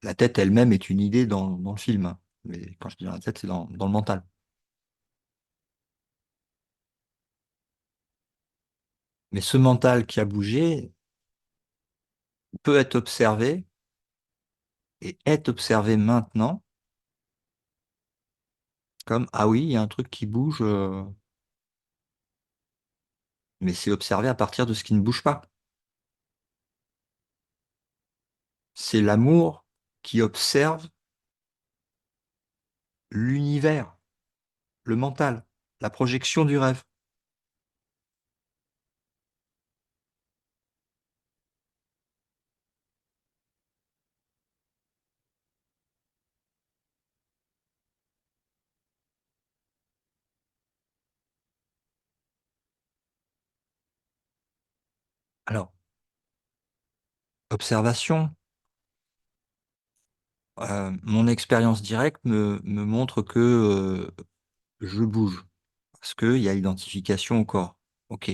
La tête elle-même est une idée dans le film, hein. Mais quand je dis dans la tête, c'est dans le mental. Mais ce mental qui a bougé peut être observé et est observé maintenant comme, ah oui, il y a un truc qui bouge, mais c'est observé à partir de ce qui ne bouge pas. C'est l'amour qui observe l'univers, le mental, la projection du rêve. Alors, observation, mon expérience directe me montre que je bouge, parce qu'il y a identification au corps. Ok,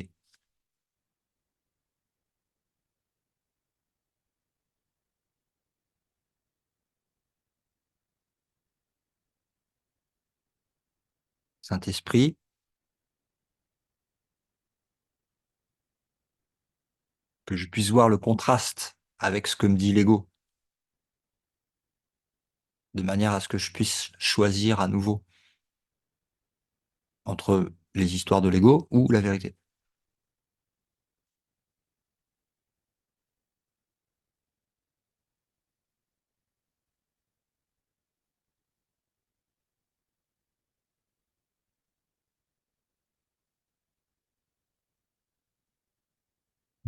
Saint-Esprit, que je puisse voir le contraste avec ce que me dit l'ego, de manière à ce que je puisse choisir à nouveau entre les histoires de l'ego ou la vérité.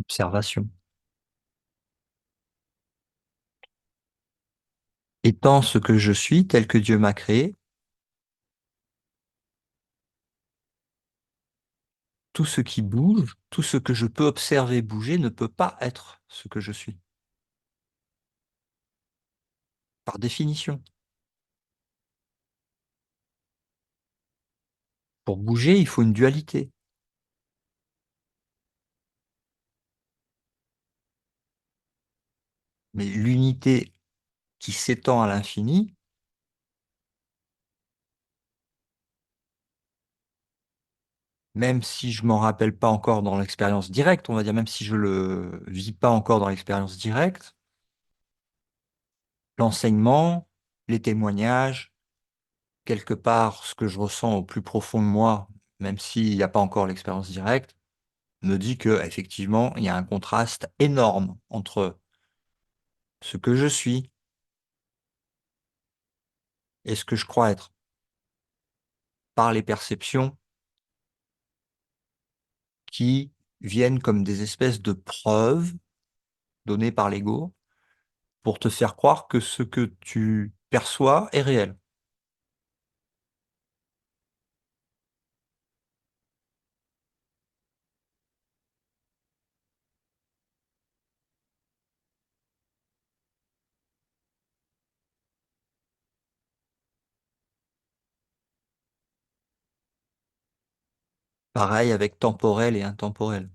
Observation. Étant ce que je suis, tel que Dieu m'a créé, tout ce qui bouge, tout ce que je peux observer bouger ne peut pas être ce que je suis, par définition. Pour bouger, il faut une dualité. Mais l'unité qui s'étend à l'infini, même si je m'en rappelle pas encore dans l'expérience directe, on va dire, même si je le vis pas encore dans l'expérience directe, l'enseignement, les témoignages, quelque part, ce que je ressens au plus profond de moi, même s'il n'y a pas encore l'expérience directe, me dit que effectivement, il y a un contraste énorme entre ce que je suis et ce que je crois être, par les perceptions qui viennent comme des espèces de preuves données par l'ego pour te faire croire que ce que tu perçois est réel. Pareil avec temporel et intemporel.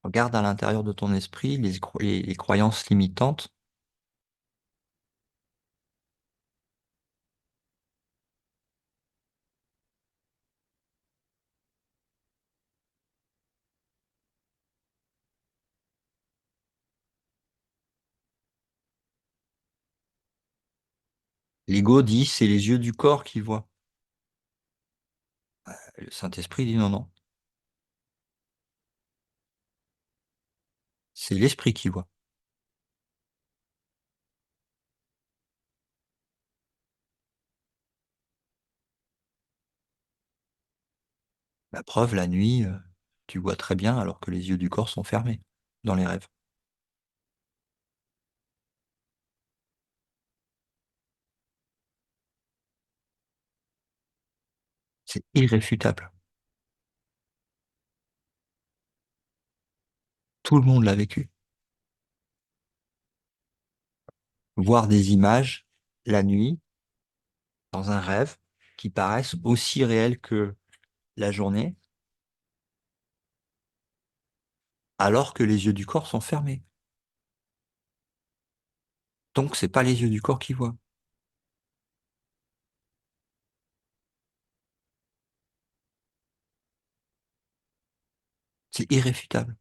Regarde à l'intérieur de ton esprit les croyances limitantes. L'ego dit c'est les yeux du corps qui voient. Le Saint-Esprit dit non, non, c'est l'esprit qui voit. La preuve, la nuit, tu vois très bien alors que les yeux du corps sont fermés dans les rêves. C'est irréfutable. Tout le monde l'a vécu. Voir des images la nuit dans un rêve qui paraissent aussi réels que la journée, alors que les yeux du corps sont fermés. Donc, c'est pas les yeux du corps qui voient. C'est irréfutable.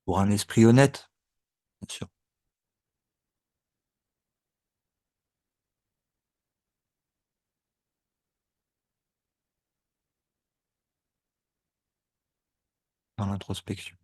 Pour un esprit honnête, bien sûr, dans l'introspection.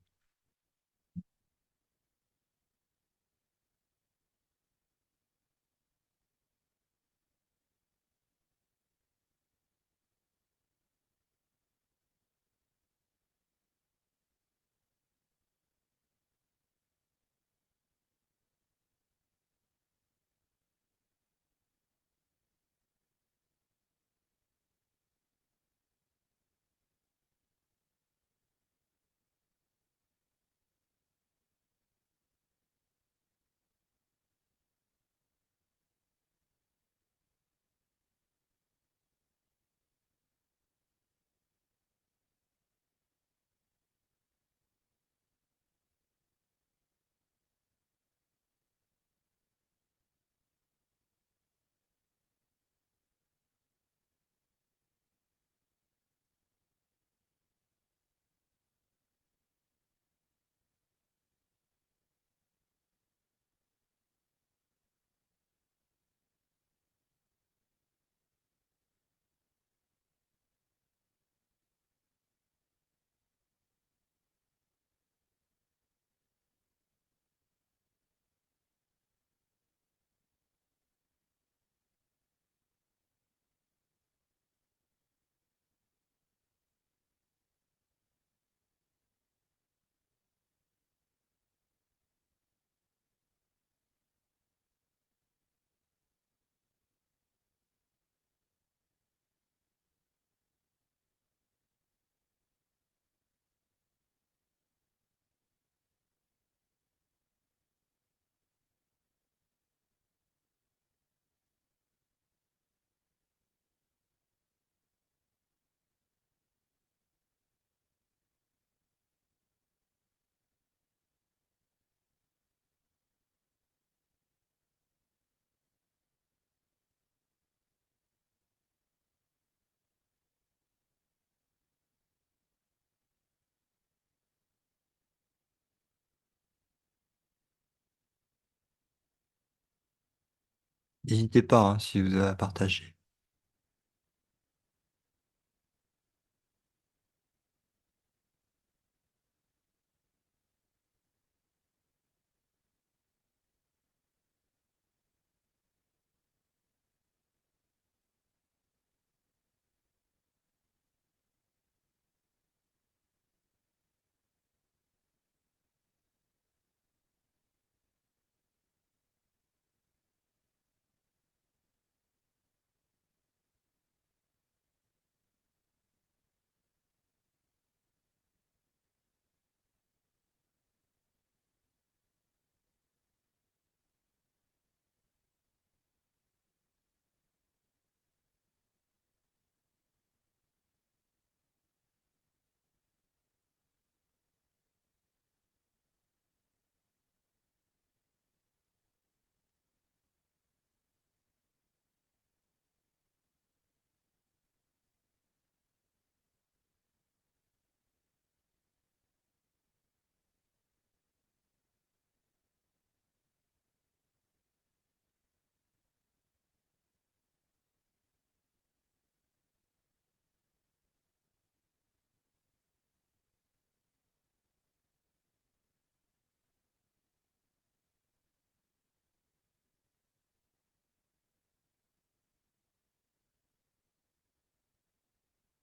N'hésitez pas, hein, si vous avez à partager.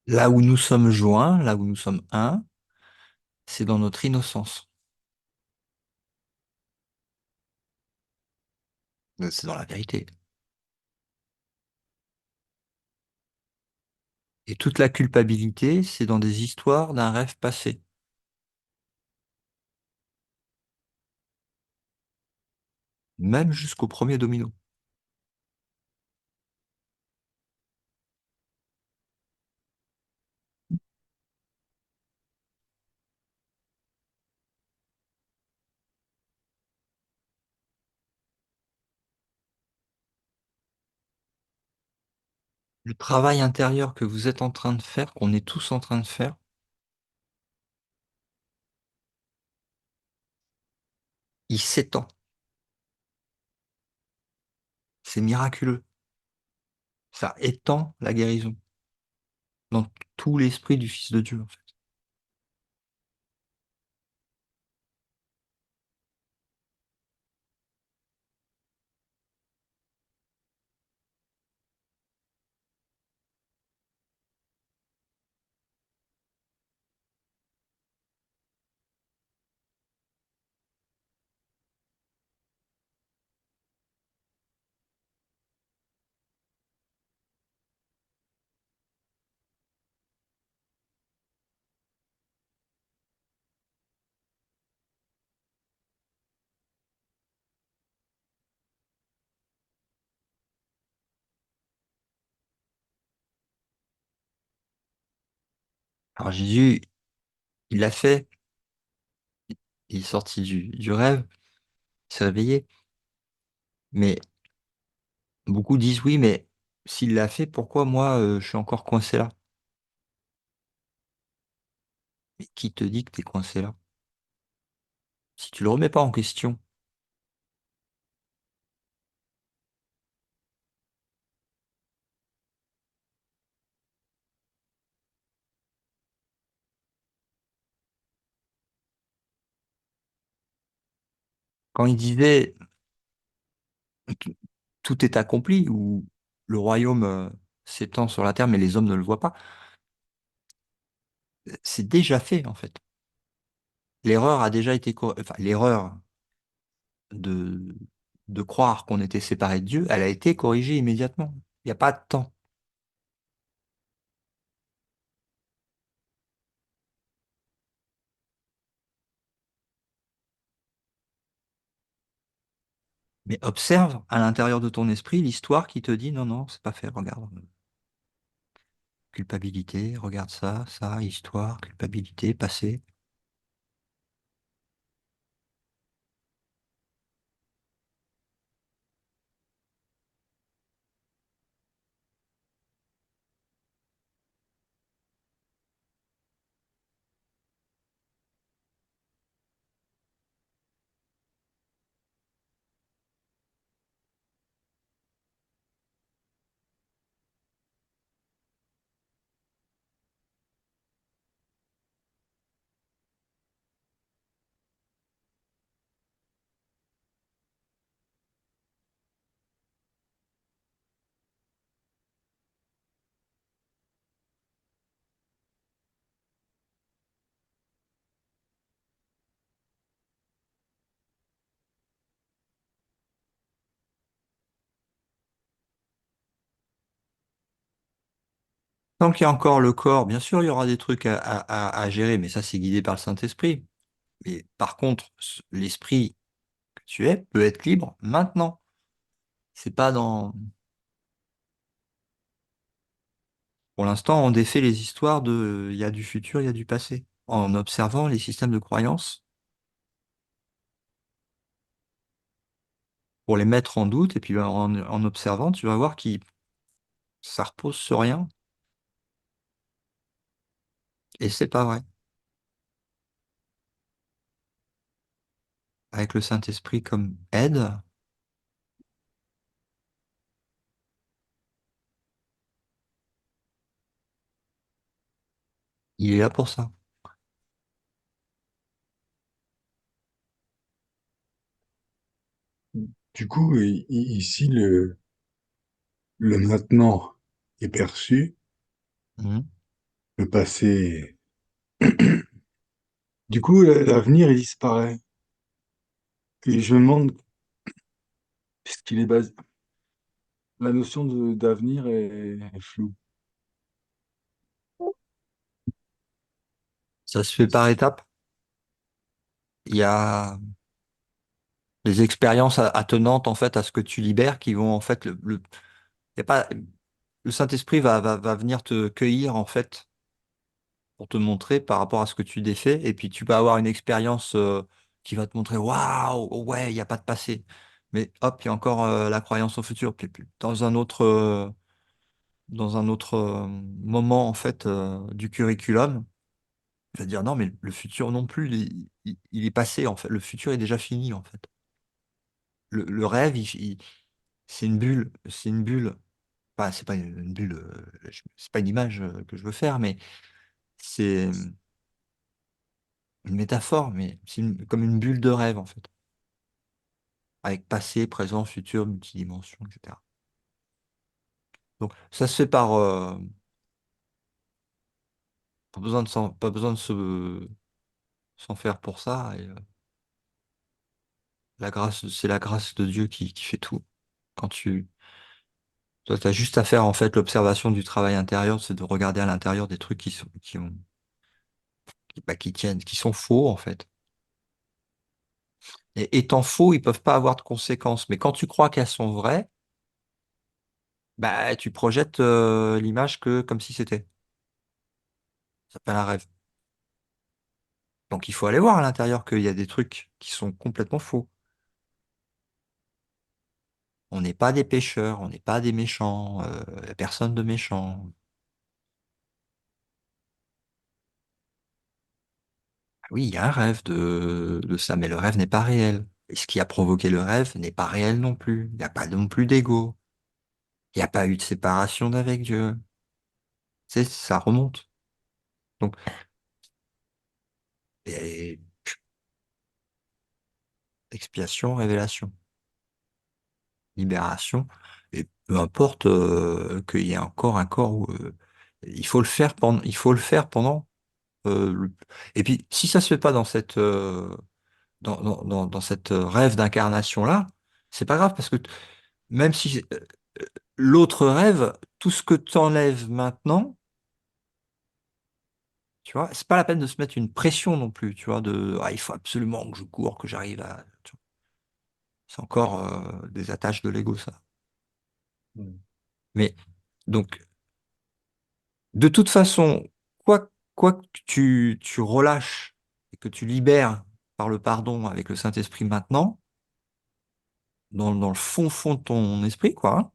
Là où nous sommes joints, là où nous sommes un, c'est dans notre innocence. C'est dans la vérité. Et toute la culpabilité, c'est dans des histoires d'un rêve passé, même jusqu'au premier domino. Le travail intérieur que vous êtes en train de faire, qu'on est tous en train de faire, il s'étend. C'est miraculeux. Ça étend la guérison dans tout l'esprit du Fils de Dieu, en fait. Alors Jésus, il l'a fait, il est sorti du rêve, il s'est réveillé. Mais beaucoup disent oui, mais s'il l'a fait, pourquoi moi, je suis encore coincé là? Mais qui te dit que tu es coincé là? Si tu le remets pas en question, quand il disait tout est accompli ou le royaume s'étend sur la terre, mais les hommes ne le voient pas, c'est déjà fait en fait. L'erreur a déjà été, enfin l'erreur de de croire qu'on était séparés de Dieu, elle a été corrigée immédiatement. Il n'y a pas de temps. Mais observe à l'intérieur de ton esprit l'histoire qui te dit non, non, c'est pas fait, regarde. Culpabilité, regarde ça, ça, histoire, culpabilité, passé. Tant qu'il y a encore le corps, bien sûr, il y aura des trucs à gérer, mais ça, c'est guidé par le Saint-Esprit. Mais par contre, l'esprit que tu es peut être libre maintenant. C'est pas dans. Pour l'instant, on défait les histoires de il y a du futur, il y a du passé. En observant les systèmes de croyances, pour les mettre en doute, et puis ben, en observant, tu vas voir que ça repose sur rien. Et c'est pas vrai. Avec le Saint-Esprit comme aide, il est là pour ça. Du coup, ici, le maintenant est perçu, Mhm. le passé. Du coup, l'avenir, il disparaît. Et je me demande, puisqu'il est basé, la notion d'avenir est floue. Ça se fait par étapes. Il y a des expériences attenantes en fait à ce que tu libères qui vont en fait y a pas le Saint-Esprit va venir te cueillir en fait pour te montrer par rapport à ce que tu défais et puis tu vas avoir une expérience qui va te montrer waouh ouais il n'y a pas de passé mais hop il y a encore la croyance au futur puis dans un autre moment en fait du curriculum je vais dire non mais le futur non plus il est passé en fait le futur est déjà fini en fait le rêve c'est une bulle, c'est une bulle. Enfin, c'est pas une bulle, c'est pas une image que je veux faire, mais c'est une métaphore, mais c'est comme une bulle de rêve, en fait, avec passé, présent, futur, multidimension, etc. Donc, ça se fait par, pas besoin de s'en faire pour ça. Et, c'est la grâce de Dieu qui fait tout. Quand toi, t'as juste à faire, en fait, l'observation du travail intérieur, c'est de regarder à l'intérieur des trucs qui tiennent, qui sont faux, en fait. Et étant faux, ils peuvent pas avoir de conséquences. Mais quand tu crois qu'elles sont vraies, bah, tu projettes l'image que comme si c'était. Ça s'appelle un rêve. Donc il faut aller voir à l'intérieur qu'il y a des trucs qui sont complètement faux. On n'est pas des pécheurs, on n'est pas des méchants, y a personne de méchant. Ah oui, il y a un rêve de ça, mais le rêve n'est pas réel. Et ce qui a provoqué le rêve n'est pas réel non plus. Il n'y a pas non plus d'ego. Il n'y a pas eu de séparation d'avec Dieu. Ça remonte. Donc, et, expiation, révélation. Libération, et peu importe qu'il y ait encore un corps où il faut le faire pendant. Et puis, si ça se fait pas dans dans cette rêve d'incarnation-là, c'est pas grave parce que même si l'autre rêve, tout ce que tu enlèves maintenant, tu vois, c'est pas la peine de se mettre une pression non plus, tu vois, il faut absolument que je cours, que j'arrive à. Tu vois. C'est encore des attaches de l'ego, ça. Mm. Mais donc, de toute façon, quoi que tu relâches et que tu libères par le pardon avec le Saint-Esprit maintenant, dans le fond de ton esprit, quoi,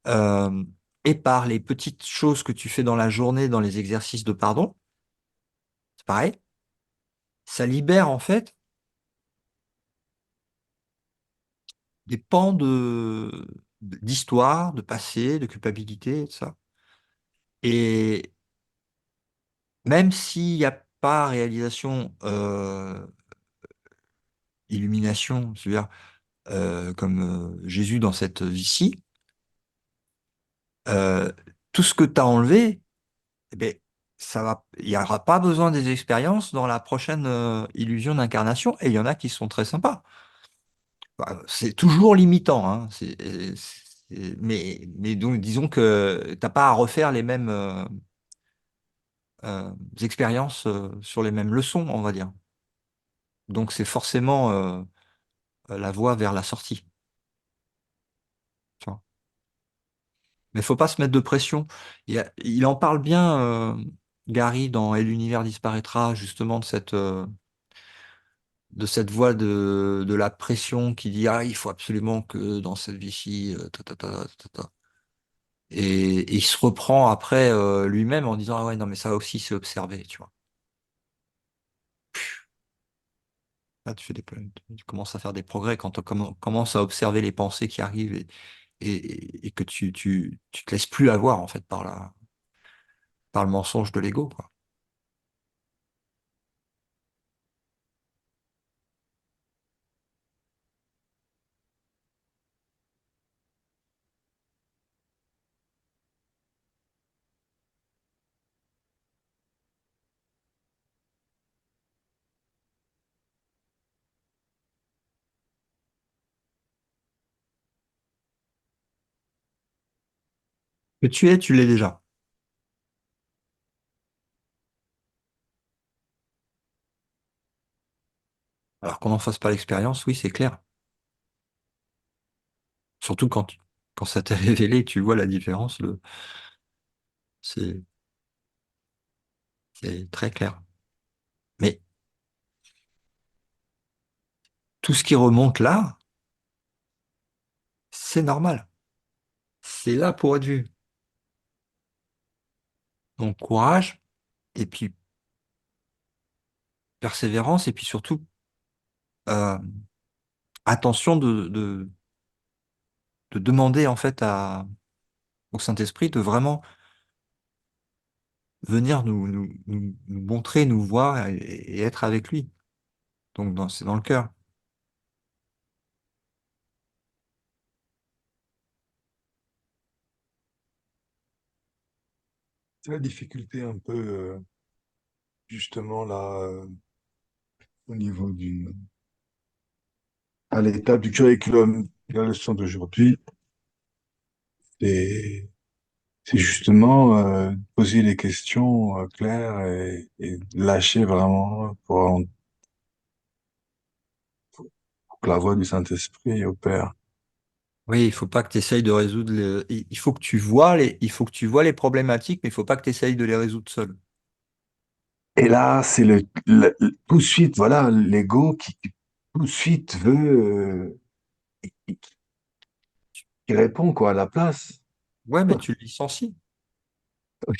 hein, et par les petites choses que tu fais dans la journée, dans les exercices de pardon, c'est pareil, ça libère en fait des pans d'histoire, de passé, de culpabilité, et tout ça. Et même s'il n'y a pas réalisation, illumination, c'est-à-dire comme Jésus dans cette vie-ci, euh, tout ce que tu as enlevé, eh ben, il n'y aura pas besoin des expériences dans la prochaine illusion d'incarnation, et il y en a qui sont très sympas. Bah, c'est toujours limitant, hein. Mais donc, disons que t'as pas à refaire les mêmes expériences sur les mêmes leçons, on va dire. Donc, c'est forcément la voie vers la sortie. Tu vois. Mais faut pas se mettre de pression. Il en parle bien, Gary, dans Et l'univers disparaîtra, justement, de cette voie de la pression qui dit, ah, il faut absolument que dans cette vie-ci, et il se reprend après lui-même en disant, ah ouais, non, mais ça aussi, c'est observé, tu vois. Là, tu commences à faire des progrès quand tu commences à observer les pensées qui arrivent et que tu te laisses plus avoir, en fait, par le mensonge de l'ego, quoi. Que tu es, tu l'es déjà. Alors qu'on n'en fasse pas l'expérience, oui, c'est clair. Surtout quand ça t'est révélé, tu vois la différence, c'est, c'est très clair. Mais tout ce qui remonte là, c'est normal. C'est là pour être vu. Donc courage, et puis persévérance, et puis surtout euh, attention de demander en fait au Saint-Esprit de vraiment venir nous montrer, nous voir et être avec lui. Donc c'est dans le cœur. C'est la difficulté un peu, justement, là, au niveau à l'étape du curriculum de la leçon d'aujourd'hui, c'est c'est justement poser les questions claires et lâcher vraiment pour que la voix du Saint-Esprit opère. Oui, il faut pas que tu essayes de résoudre il faut que il faut que tu vois les problématiques, mais il faut pas que tu essayes de les résoudre seul. Et là, c'est tout de suite, voilà, l'ego qui tout de suite veut, qui répond quoi à la place. Ouais, mais tu le licencies. Parce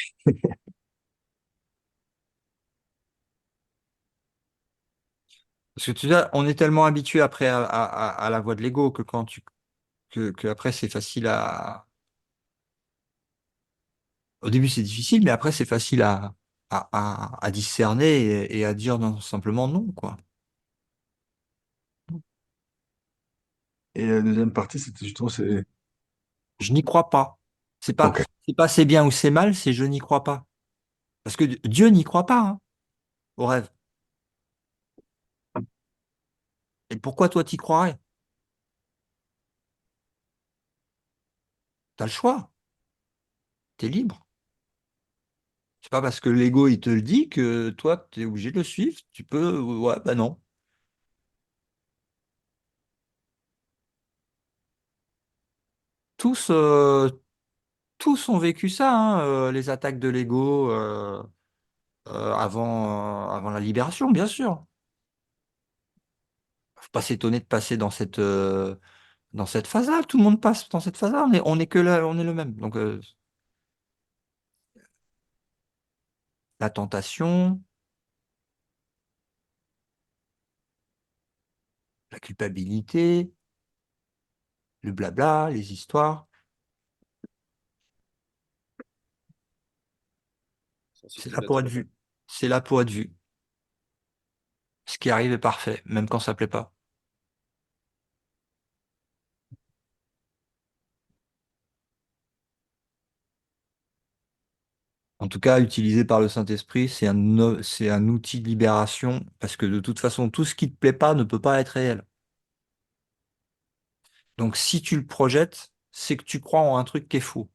que tu sais, on est tellement habitué après à la voix de l'ego que que après c'est facile au début c'est difficile, mais après c'est facile à discerner et à dire non, simplement non, quoi. Et la deuxième partie, c'était justement, c'est, Je n'y crois pas. ok. C'est pas c'est bien ou c'est mal, c'est je n'y crois pas. Parce que Dieu n'y croit pas, hein, au rêve. Et pourquoi toi t'y croirais? T'as le choix, t'es libre. C'est pas parce que l'ego il te le dit que toi t'es obligé de le suivre. Tu peux, ouais, bah non. Tous, tous ont vécu ça, hein, les attaques de l'ego avant la libération, bien sûr. Faut pas s'étonner de passer dans cette phase-là. Tout le monde passe dans cette phase-là. On est que là, on est le même. Donc la tentation, la culpabilité, le blabla, les histoires, Ça c'est suffit là pour d'être être là-bas. vu. C'est là pour être vu. Ce qui arrive est parfait, même quand ça plaît pas. En tout cas, utilisé par le Saint-Esprit, c'est un outil de libération parce que de toute façon, tout ce qui te plaît pas ne peut pas être réel. Donc, si tu le projettes, c'est que tu crois en un truc qui est faux.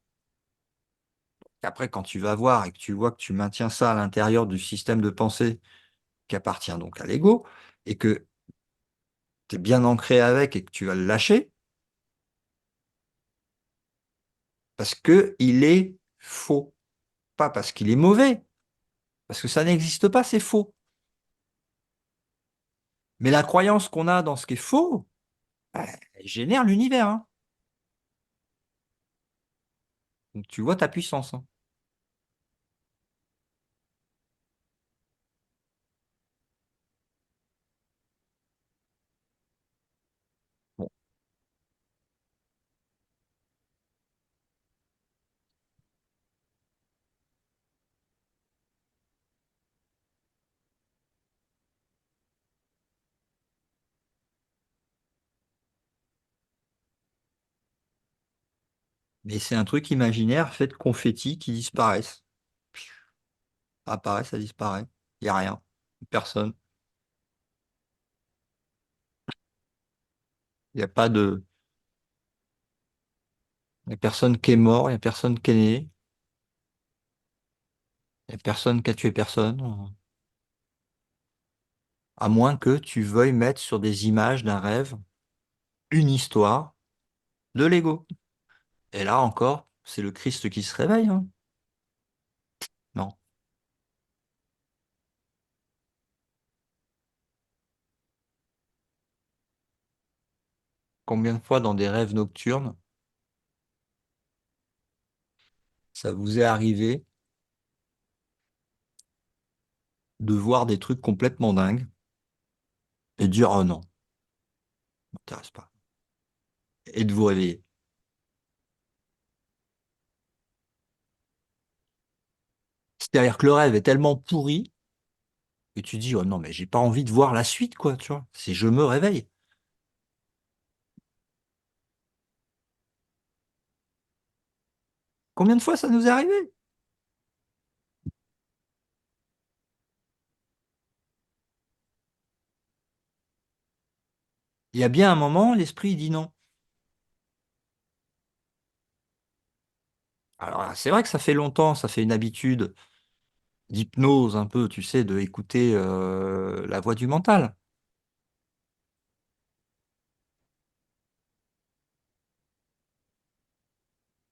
Après, quand tu vas voir et que tu vois que tu maintiens ça à l'intérieur du système de pensée qui appartient donc à l'ego, et que tu es bien ancré avec et que tu vas le lâcher, parce que il est faux. Pas parce qu'il est mauvais, parce que ça n'existe pas, c'est faux. Mais la croyance qu'on a dans ce qui est faux, elle génère l'univers, hein. Donc tu vois ta puissance, hein. Bon. Mais c'est un truc imaginaire fait de confettis qui disparaissent. Ça apparaît, ça disparaît. Il n'y a rien. Personne. Il n'y a pas de. Il n'y a personne qui est mort, il n'y a personne qui est né, il n'y a personne qui a tué personne. À moins que tu veuilles mettre sur des images d'un rêve une histoire de l'ego. Et là encore, c'est le Christ qui se réveille, hein. Non. Combien de fois dans des rêves nocturnes, ça vous est arrivé de voir des trucs complètement dingues et de dire oh non, ça m'intéresse pas. Et de vous réveiller. C'est-à-dire que le rêve est tellement pourri que tu dis oh non, mais j'ai pas envie de voir la suite, quoi, tu vois. C'est je me réveille. Combien de fois ça nous est arrivé? Il y a bien un moment, l'esprit dit non. Alors c'est vrai que ça fait longtemps, ça fait une habitude d'hypnose un peu, tu sais, de écouter la voix du mental.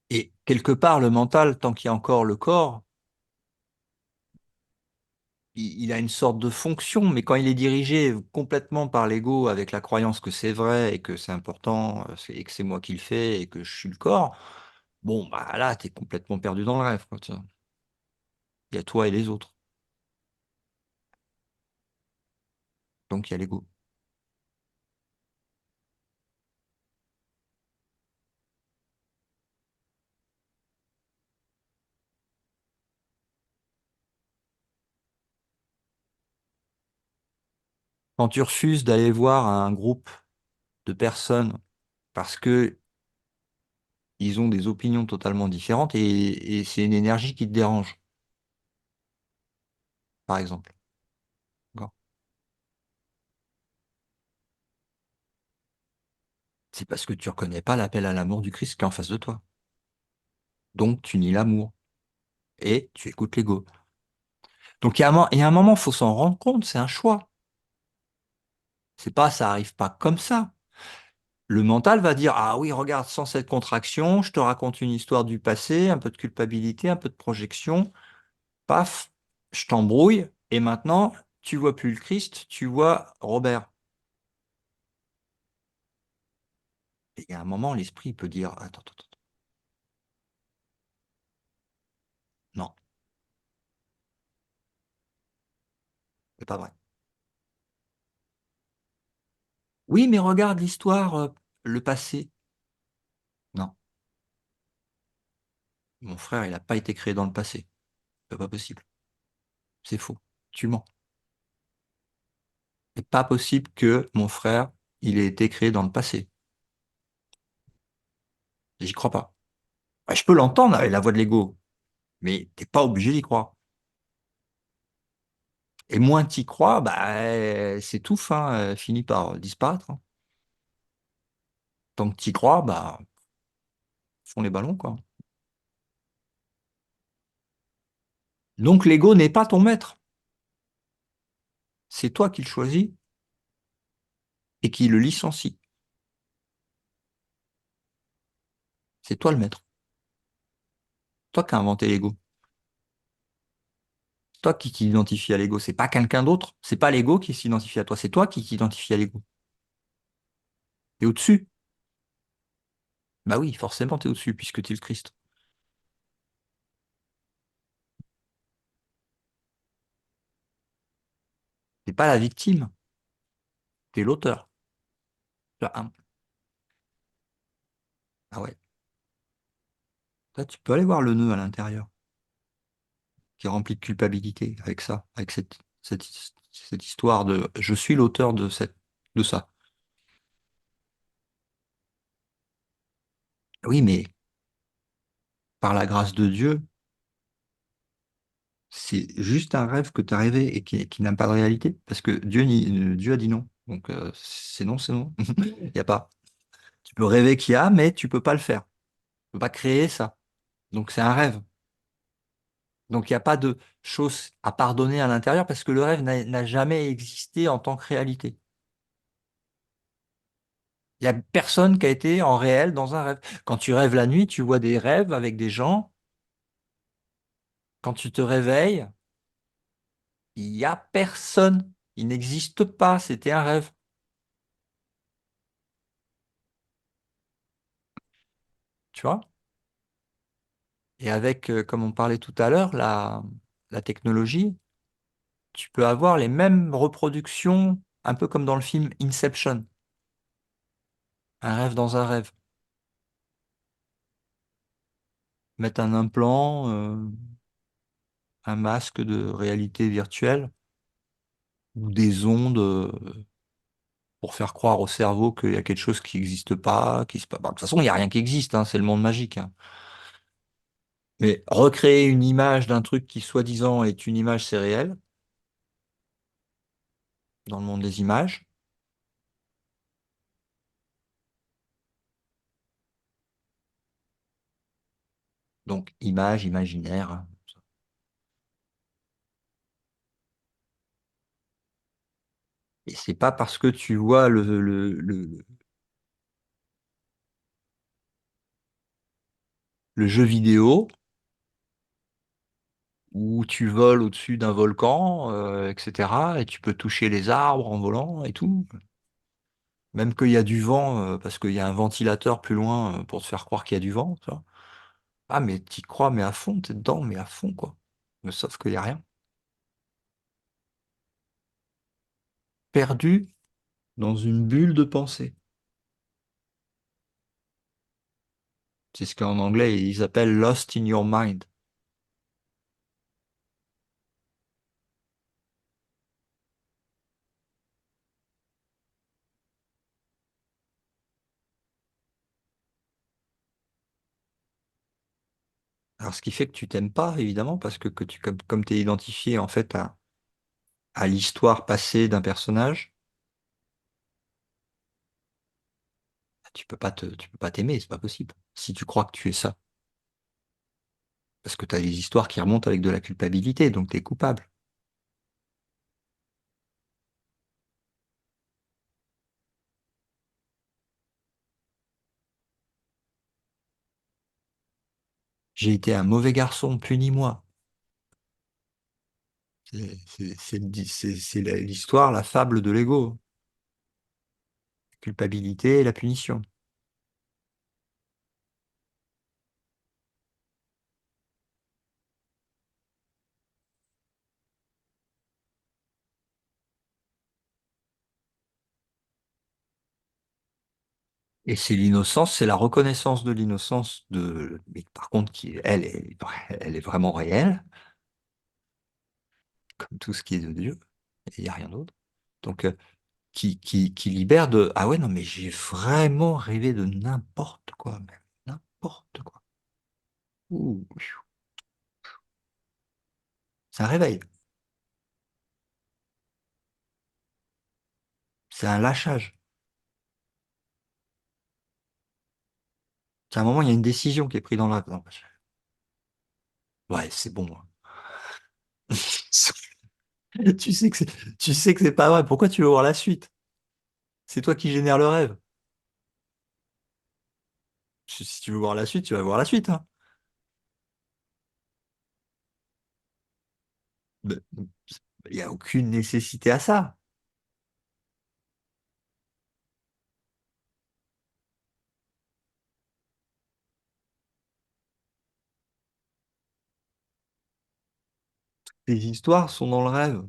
Et quelque part, le mental, tant qu'il y a encore le corps, il a une sorte de fonction, mais quand il est dirigé complètement par l'ego, avec la croyance que c'est vrai et que c'est important, et que c'est moi qui le fais et que je suis le corps, bon, bah là, t'es complètement perdu dans le rêve, quoi, tu vois. Il y a toi et les autres. Donc il y a l'ego. Quand tu refuses d'aller voir un groupe de personnes parce que ils ont des opinions totalement différentes et c'est une énergie qui te dérange, par exemple. D'accord. C'est parce que tu reconnais pas l'appel à l'amour du Christ qui est en face de toi. Donc tu nies l'amour et tu écoutes l'ego. Donc il y a un moment, faut s'en rendre compte, c'est un choix. C'est pas, ça arrive pas comme ça. Le mental va dire, ah oui, regarde, sans cette contraction, je te raconte une histoire du passé, un peu de culpabilité, un peu de projection, paf, je t'embrouille, et maintenant, tu vois plus le Christ, tu vois Robert. Et à un moment, l'esprit peut dire, attends, attends, attends, non, c'est pas vrai. Oui, mais regarde l'histoire, le passé. Non, mon frère, il n'a pas été créé dans le passé. C'est pas possible. C'est faux. Tu mens. C'est pas possible que mon frère, il ait été créé dans le passé. J'y crois pas. Ah, je peux l'entendre avec la voix de l'ego, mais t'es pas obligé d'y croire. Et moins t'y crois, bah, s'étouffe, hein, finit par disparaître, hein. Tant que t'y crois, bah, font les ballons, quoi. Donc l'ego n'est pas ton maître. C'est toi qui le choisis et qui le licencie. C'est toi le maître. Toi qui as inventé l'ego. Toi qui t'identifie à l'ego. C'est pas quelqu'un d'autre. C'est pas l'ego qui s'identifie à toi. C'est toi qui t'identifie à l'ego. T'es au-dessus. Bah oui, forcément, t'es au-dessus puisque t'es le Christ. T'es pas la victime. T'es l'auteur. Ah ah ouais. Là, tu peux aller voir le nœud à l'intérieur qui est rempli de culpabilité avec ça, avec cette histoire de je suis l'auteur de ça. Oui, mais par la grâce de Dieu, c'est juste un rêve que tu as rêvé et qui n'a pas de réalité parce que Dieu a dit non. Donc c'est non, c'est non. Il n'y a pas. Tu peux rêver qu'il y a, mais tu peux pas le faire. Tu peux pas créer ça. Donc c'est un rêve. Donc il n'y a pas de choses à pardonner à l'intérieur parce que le rêve n'a jamais existé en tant que réalité. Il n'y a personne qui a été en réel dans un rêve. Quand tu rêves la nuit, tu vois des rêves avec des gens. Quand tu te réveilles, il n'y a personne. Il n'existe pas. C'était un rêve. Tu vois? Et avec, comme on parlait tout à l'heure, la technologie, tu peux avoir les mêmes reproductions, un peu comme dans le film Inception, un rêve dans un rêve. Mettre un implant, un masque de réalité virtuelle ou des ondes pour faire croire au cerveau qu'il y a quelque chose qui n'existe pas, qui se passe. Bon, de toute façon, il n'y a rien qui existe, hein, c'est le monde magique, hein. Mais recréer une image d'un truc qui, soi-disant, est une image, c'est réel, dans le monde des images. Donc, image, imaginaire, hein. Et c'est pas parce que tu vois le jeu vidéo où tu voles au-dessus d'un volcan, etc. Et tu peux toucher les arbres en volant et tout. Même qu'il y a du vent, parce qu'il y a un ventilateur plus loin pour te faire croire qu'il y a du vent, tu vois. Ah, mais t'y crois, mais à fond, t'es dedans, mais à fond, quoi. Mais sauf qu'il n'y a rien. Perdu dans une bulle de pensée. C'est ce qu'en anglais, ils appellent lost in your mind. Alors, ce qui fait que tu t'aimes pas, évidemment, parce que comme tu es identifié, en fait, à l'histoire passée d'un personnage, tu peux pas t'aimer, c'est pas possible. Si tu crois que tu es ça. Parce que tu as des histoires qui remontent avec de la culpabilité, donc tu es coupable. J'ai été un mauvais garçon, punis-moi. C'est l'histoire, la fable de l'ego. La culpabilité et la punition. Et c'est l'innocence, c'est la reconnaissance de l'innocence mais par contre, elle est vraiment réelle, comme tout ce qui est de Dieu. Et il n'y a rien d'autre. Donc, qui libère de, ah ouais, non, mais j'ai vraiment rêvé de n'importe quoi, même. N'importe quoi. Ouh, c'est un réveil. C'est un lâchage. À un moment, il y a une décision qui est prise dans le rêve. Non, ouais, c'est bon. Tu sais que c'est pas vrai. Pourquoi tu veux voir la suite? C'est toi qui génère le rêve. Si tu veux voir la suite, tu vas voir la suite, hein. Mais il n'y a aucune nécessité à ça. Les histoires sont dans le rêve.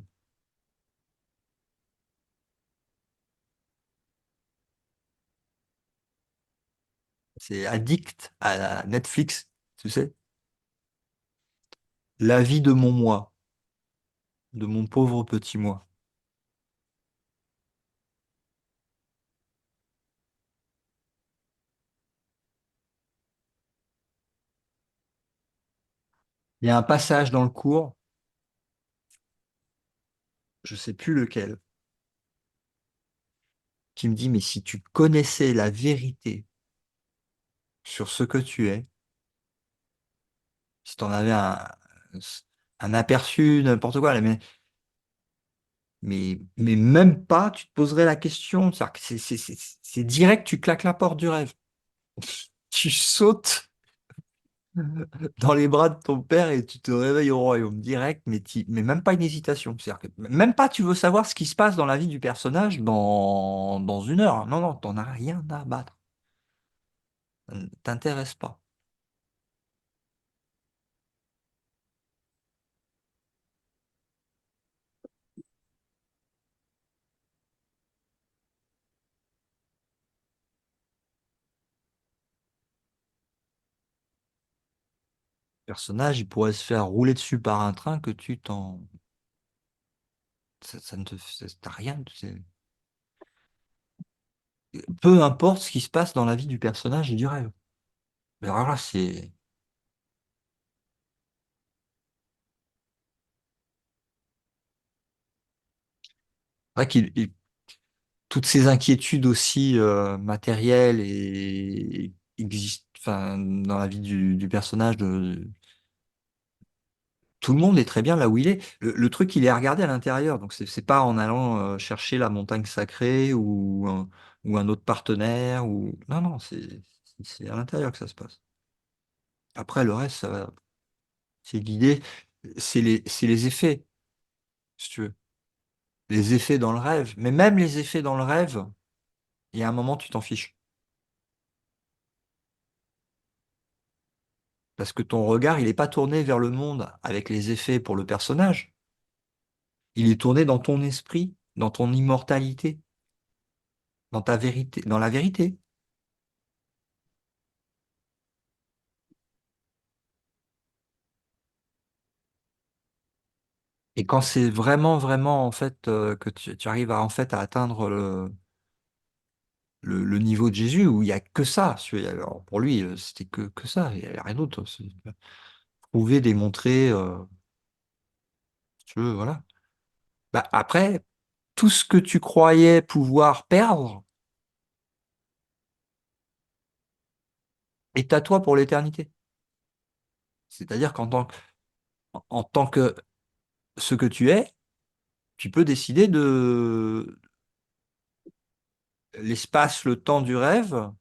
C'est addict à Netflix, tu sais. La vie de mon moi, de mon pauvre petit moi. Il y a un passage dans le cours, je sais plus lequel, qui me dit, mais si tu connaissais la vérité sur ce que tu es, si tu en avais un aperçu, n'importe quoi, mais même pas, tu te poserais la question. C'est-à-dire que c'est direct, tu claques la porte du rêve. Tu sautes dans les bras de ton père et tu te réveilles au royaume direct, mais même pas une hésitation. C'est-à-dire que même pas tu veux savoir ce qui se passe dans la vie du personnage dans une heure. Non, non, t'en as rien à battre. Ça ne t'intéresse pas. Le personnage, il pourrait se faire rouler dessus par un train que tu t'en... Ça ne te... T'as rien. Peu importe ce qui se passe dans la vie du personnage et du rêve. Mais alors là, c'est vrai toutes ces inquiétudes aussi matérielles et existent enfin, dans la vie du personnage, tout le monde est très bien là où il est. Le truc, il est à regarder à l'intérieur. Donc, c'est pas en allant chercher la montagne sacrée ou un autre partenaire. Non, non, c'est à l'intérieur que ça se passe. Après, le reste, ça va. C'est l'idée, c'est les effets, si tu veux. Les effets dans le rêve. Mais même les effets dans le rêve, il y a un moment, tu t'en fiches. Parce que ton regard, il n'est pas tourné vers le monde avec les effets pour le personnage. Il est tourné dans ton esprit, dans ton immortalité, dans ta vérité, dans la vérité. Et quand c'est vraiment, vraiment, en fait, que tu arrives à, en fait, à atteindre le niveau de Jésus, où il n'y a que ça. Alors, pour lui, c'était que ça, il n'y avait rien d'autre. C'est prouver, démontrer, si tu veux, voilà. Bah, après, tout ce que tu croyais pouvoir perdre est à toi pour l'éternité. C'est-à-dire en tant que ce que tu es, tu peux décider de l'espace, le temps du rêve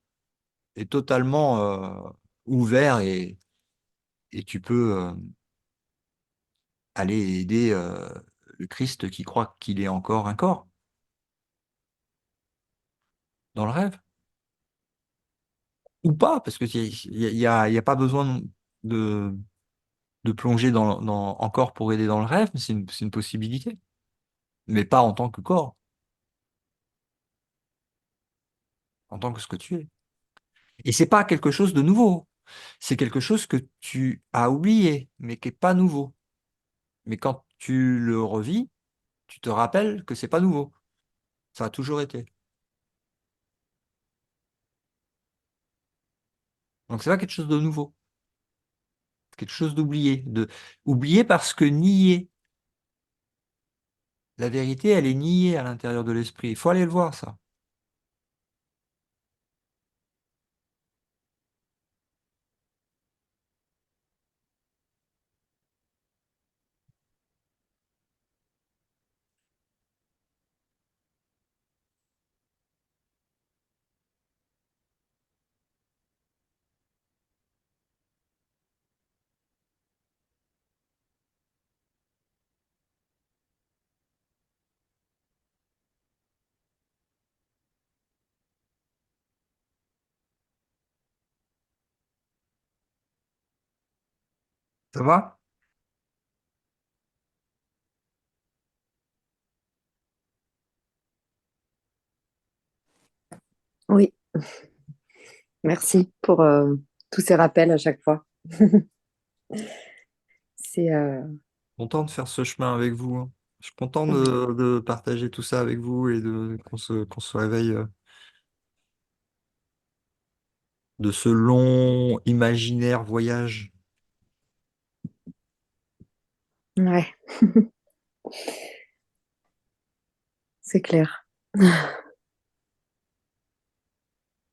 est totalement ouvert et tu peux aller aider le Christ qui croit qu'il est encore un corps dans le rêve. Ou pas, parce que il y a pas besoin de, de plonger encore pour aider dans le rêve, mais c'est une possibilité. Mais pas en tant que corps, en tant que ce que tu es. Et c'est pas quelque chose de nouveau. C'est quelque chose que tu as oublié, mais qui n'est pas nouveau. Mais quand tu le revis, tu te rappelles que c'est pas nouveau. Ça a toujours été. Donc c'est pas quelque chose de nouveau. C'est quelque chose d'oublié. Oublié parce que nié. La vérité, elle est niée à l'intérieur de l'esprit. Il faut aller le voir, ça. Ça va? Oui, merci pour tous ces rappels à chaque fois. C'est Content de faire ce chemin avec vous, hein. Je suis content de partager tout ça avec vous et qu'on se réveille de ce long imaginaire voyage. ouais, c'est clair.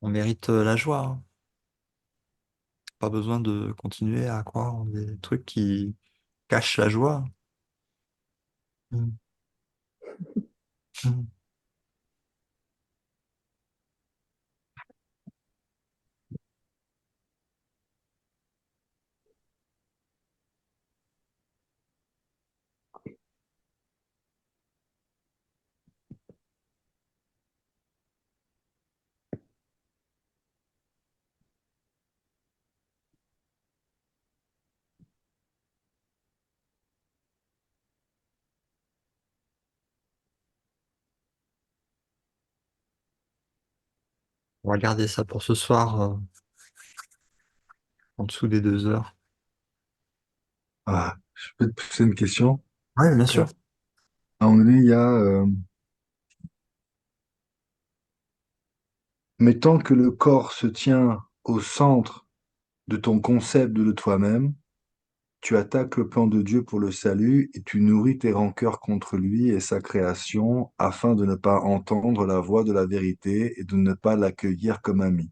On mérite la joie, hein. Pas besoin de continuer à croire en des trucs qui cachent la joie. Mm. Mm. On va garder ça pour ce soir, en dessous des 2 heures. Ah, je peux te poser une question? Oui, bien sûr. D'accord. À un moment donné, il y a, mais tant que le corps se tient au centre de ton concept de toi-même, tu attaques le plan de Dieu pour le salut et tu nourris tes rancœurs contre lui et sa création afin de ne pas entendre la voix de la vérité et de ne pas l'accueillir comme ami.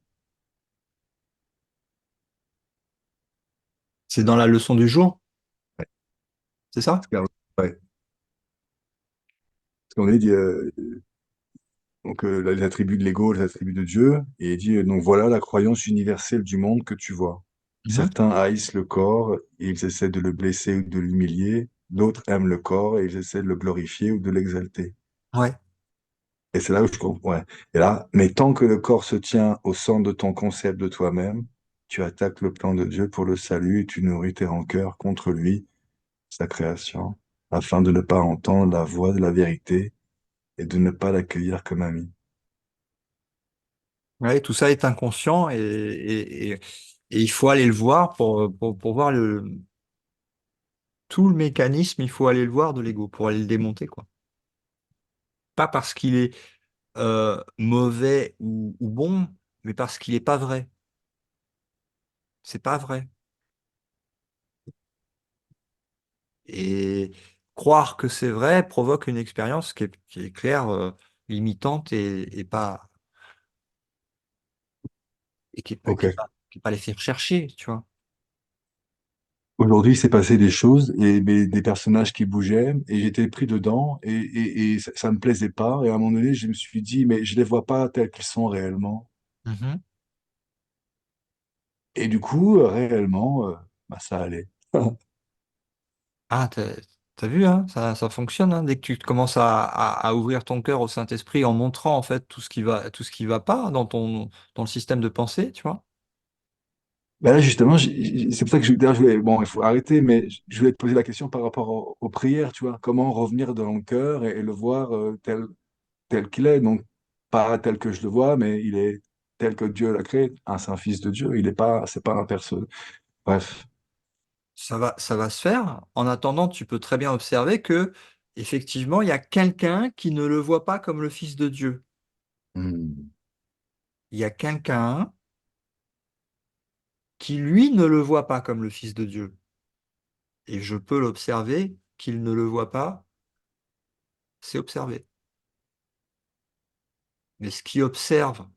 C'est dans la leçon du jour, Ouais. c'est ça? Parce ouais. Parce qu'on est dit, donc, les attributs de l'ego, les attributs de Dieu, et il dit, donc voilà la croyance universelle du monde que tu vois. Mhm. Certains haïssent le corps et ils essaient de le blesser ou de l'humilier. D'autres aiment le corps et ils essaient de le glorifier ou de l'exalter. Ouais. Et c'est là où je comprends. Ouais. Et là, mais tant que le corps se tient au centre de ton concept de toi-même, tu attaques le plan de Dieu pour le salut et tu nourris tes rancœurs contre lui, sa création, afin de ne pas entendre la voix de la vérité et de ne pas l'accueillir comme ami. Ouais, tout ça est inconscient et il faut aller le voir pour voir tout le mécanisme, il faut aller le voir de l'ego, pour aller le démonter, quoi. Pas parce qu'il est mauvais ou bon, mais parce qu'il n'est pas vrai. C'est pas vrai. Et croire que c'est vrai provoque une expérience qui est claire, limitante et Ok. qui est pas les faire chercher, tu vois. Aujourd'hui, il s'est passé des choses et des personnages qui bougeaient et j'étais pris dedans et ça me plaisait pas. Et à un moment donné, je me suis dit, mais je les vois pas tels qu'ils sont réellement. Mhm. Et du coup, réellement, bah, ça allait. Ah, t'as vu, hein, ça fonctionne, hein, dès que tu commences à ouvrir ton cœur au Saint-Esprit en montrant en fait tout ce qui va pas dans le système de pensée, tu vois. Bah là, justement, c'est pour ça que d'ailleurs, je voulais, bon, il faut arrêter, mais je voulais te poser la question par rapport aux prières, tu vois. Comment revenir dans le cœur et le voir tel qu'il est. Donc, pas tel que je le vois, mais il est tel que Dieu l'a créé. Ah, c'est un fils de Dieu. Il est pas, c'est pas un personne. Bref. Ça va se faire. En attendant, tu peux très bien observer que effectivement, il y a quelqu'un qui ne le voit pas comme le Fils de Dieu. Hmm. Il y a quelqu'un qui, lui, ne le voit pas comme le Fils de Dieu. Et je peux l'observer, qu'il ne le voit pas, c'est observé. Mais ce qui observe,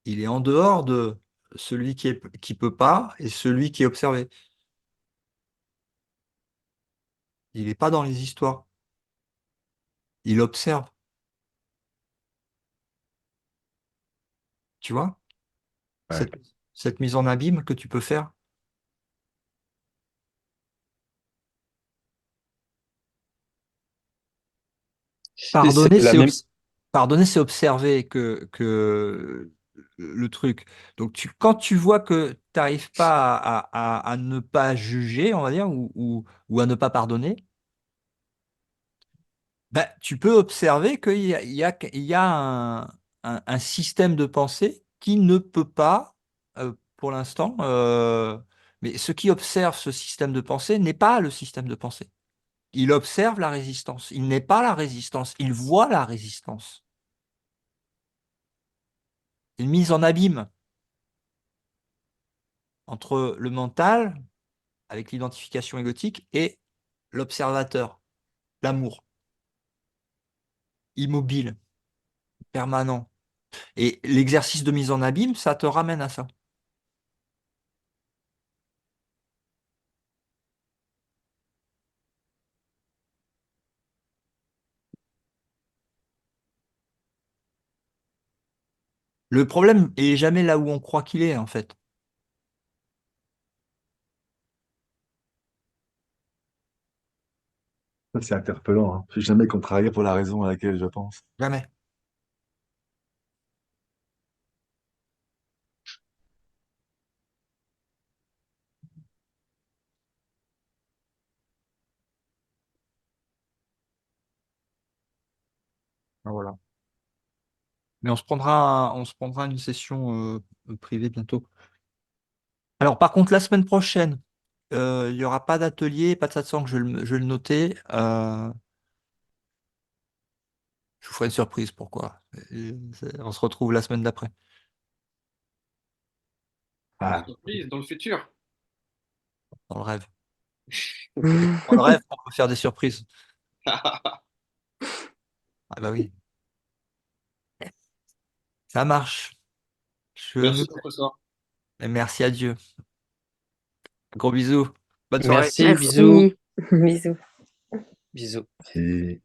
il est en dehors de celui qui peut pas et celui qui est observé. Il n'est pas dans les histoires. Il observe, tu vois, Ouais. cette, cette mise en abîme que tu peux faire. C'est Pardonner, la même. pardonner, c'est observer le truc. Donc, quand tu vois que tu n'arrives pas à ne pas juger, on va dire, ou à ne pas pardonner, ben, tu peux observer qu'il y a un système de pensée qui ne peut pas, pour l'instant, mais ce qui observe ce système de pensée n'est pas le système de pensée. Il observe la résistance. Il n'est pas la résistance. Il voit la résistance. Une mise en abîme entre le mental, avec l'identification égotique, et l'observateur, l'amour, immobile, permanent. Et l'exercice de mise en abîme, ça te ramène à ça. Le problème est jamais là où on croit qu'il est, en fait. Ça, c'est interpellant, hein. Je suis jamais contrarié pour la raison à laquelle je pense. Jamais. Ah, voilà. Mais on se prendra une session privée bientôt. Alors, par contre, la semaine prochaine, il n'y aura pas d'atelier, pas de satsang, je vais le noter. Je vous ferai une surprise, pourquoi? On se retrouve la semaine d'après, Une Ah, surprise dans le futur. dans le rêve. Dans le rêve, on peut faire des surprises. Ah bah oui, ça marche. Je me... Merci, professeur. Merci à Dieu. Gros bisous. Bonne soirée. Merci, bisous. Merci. Bisous. Bisous. et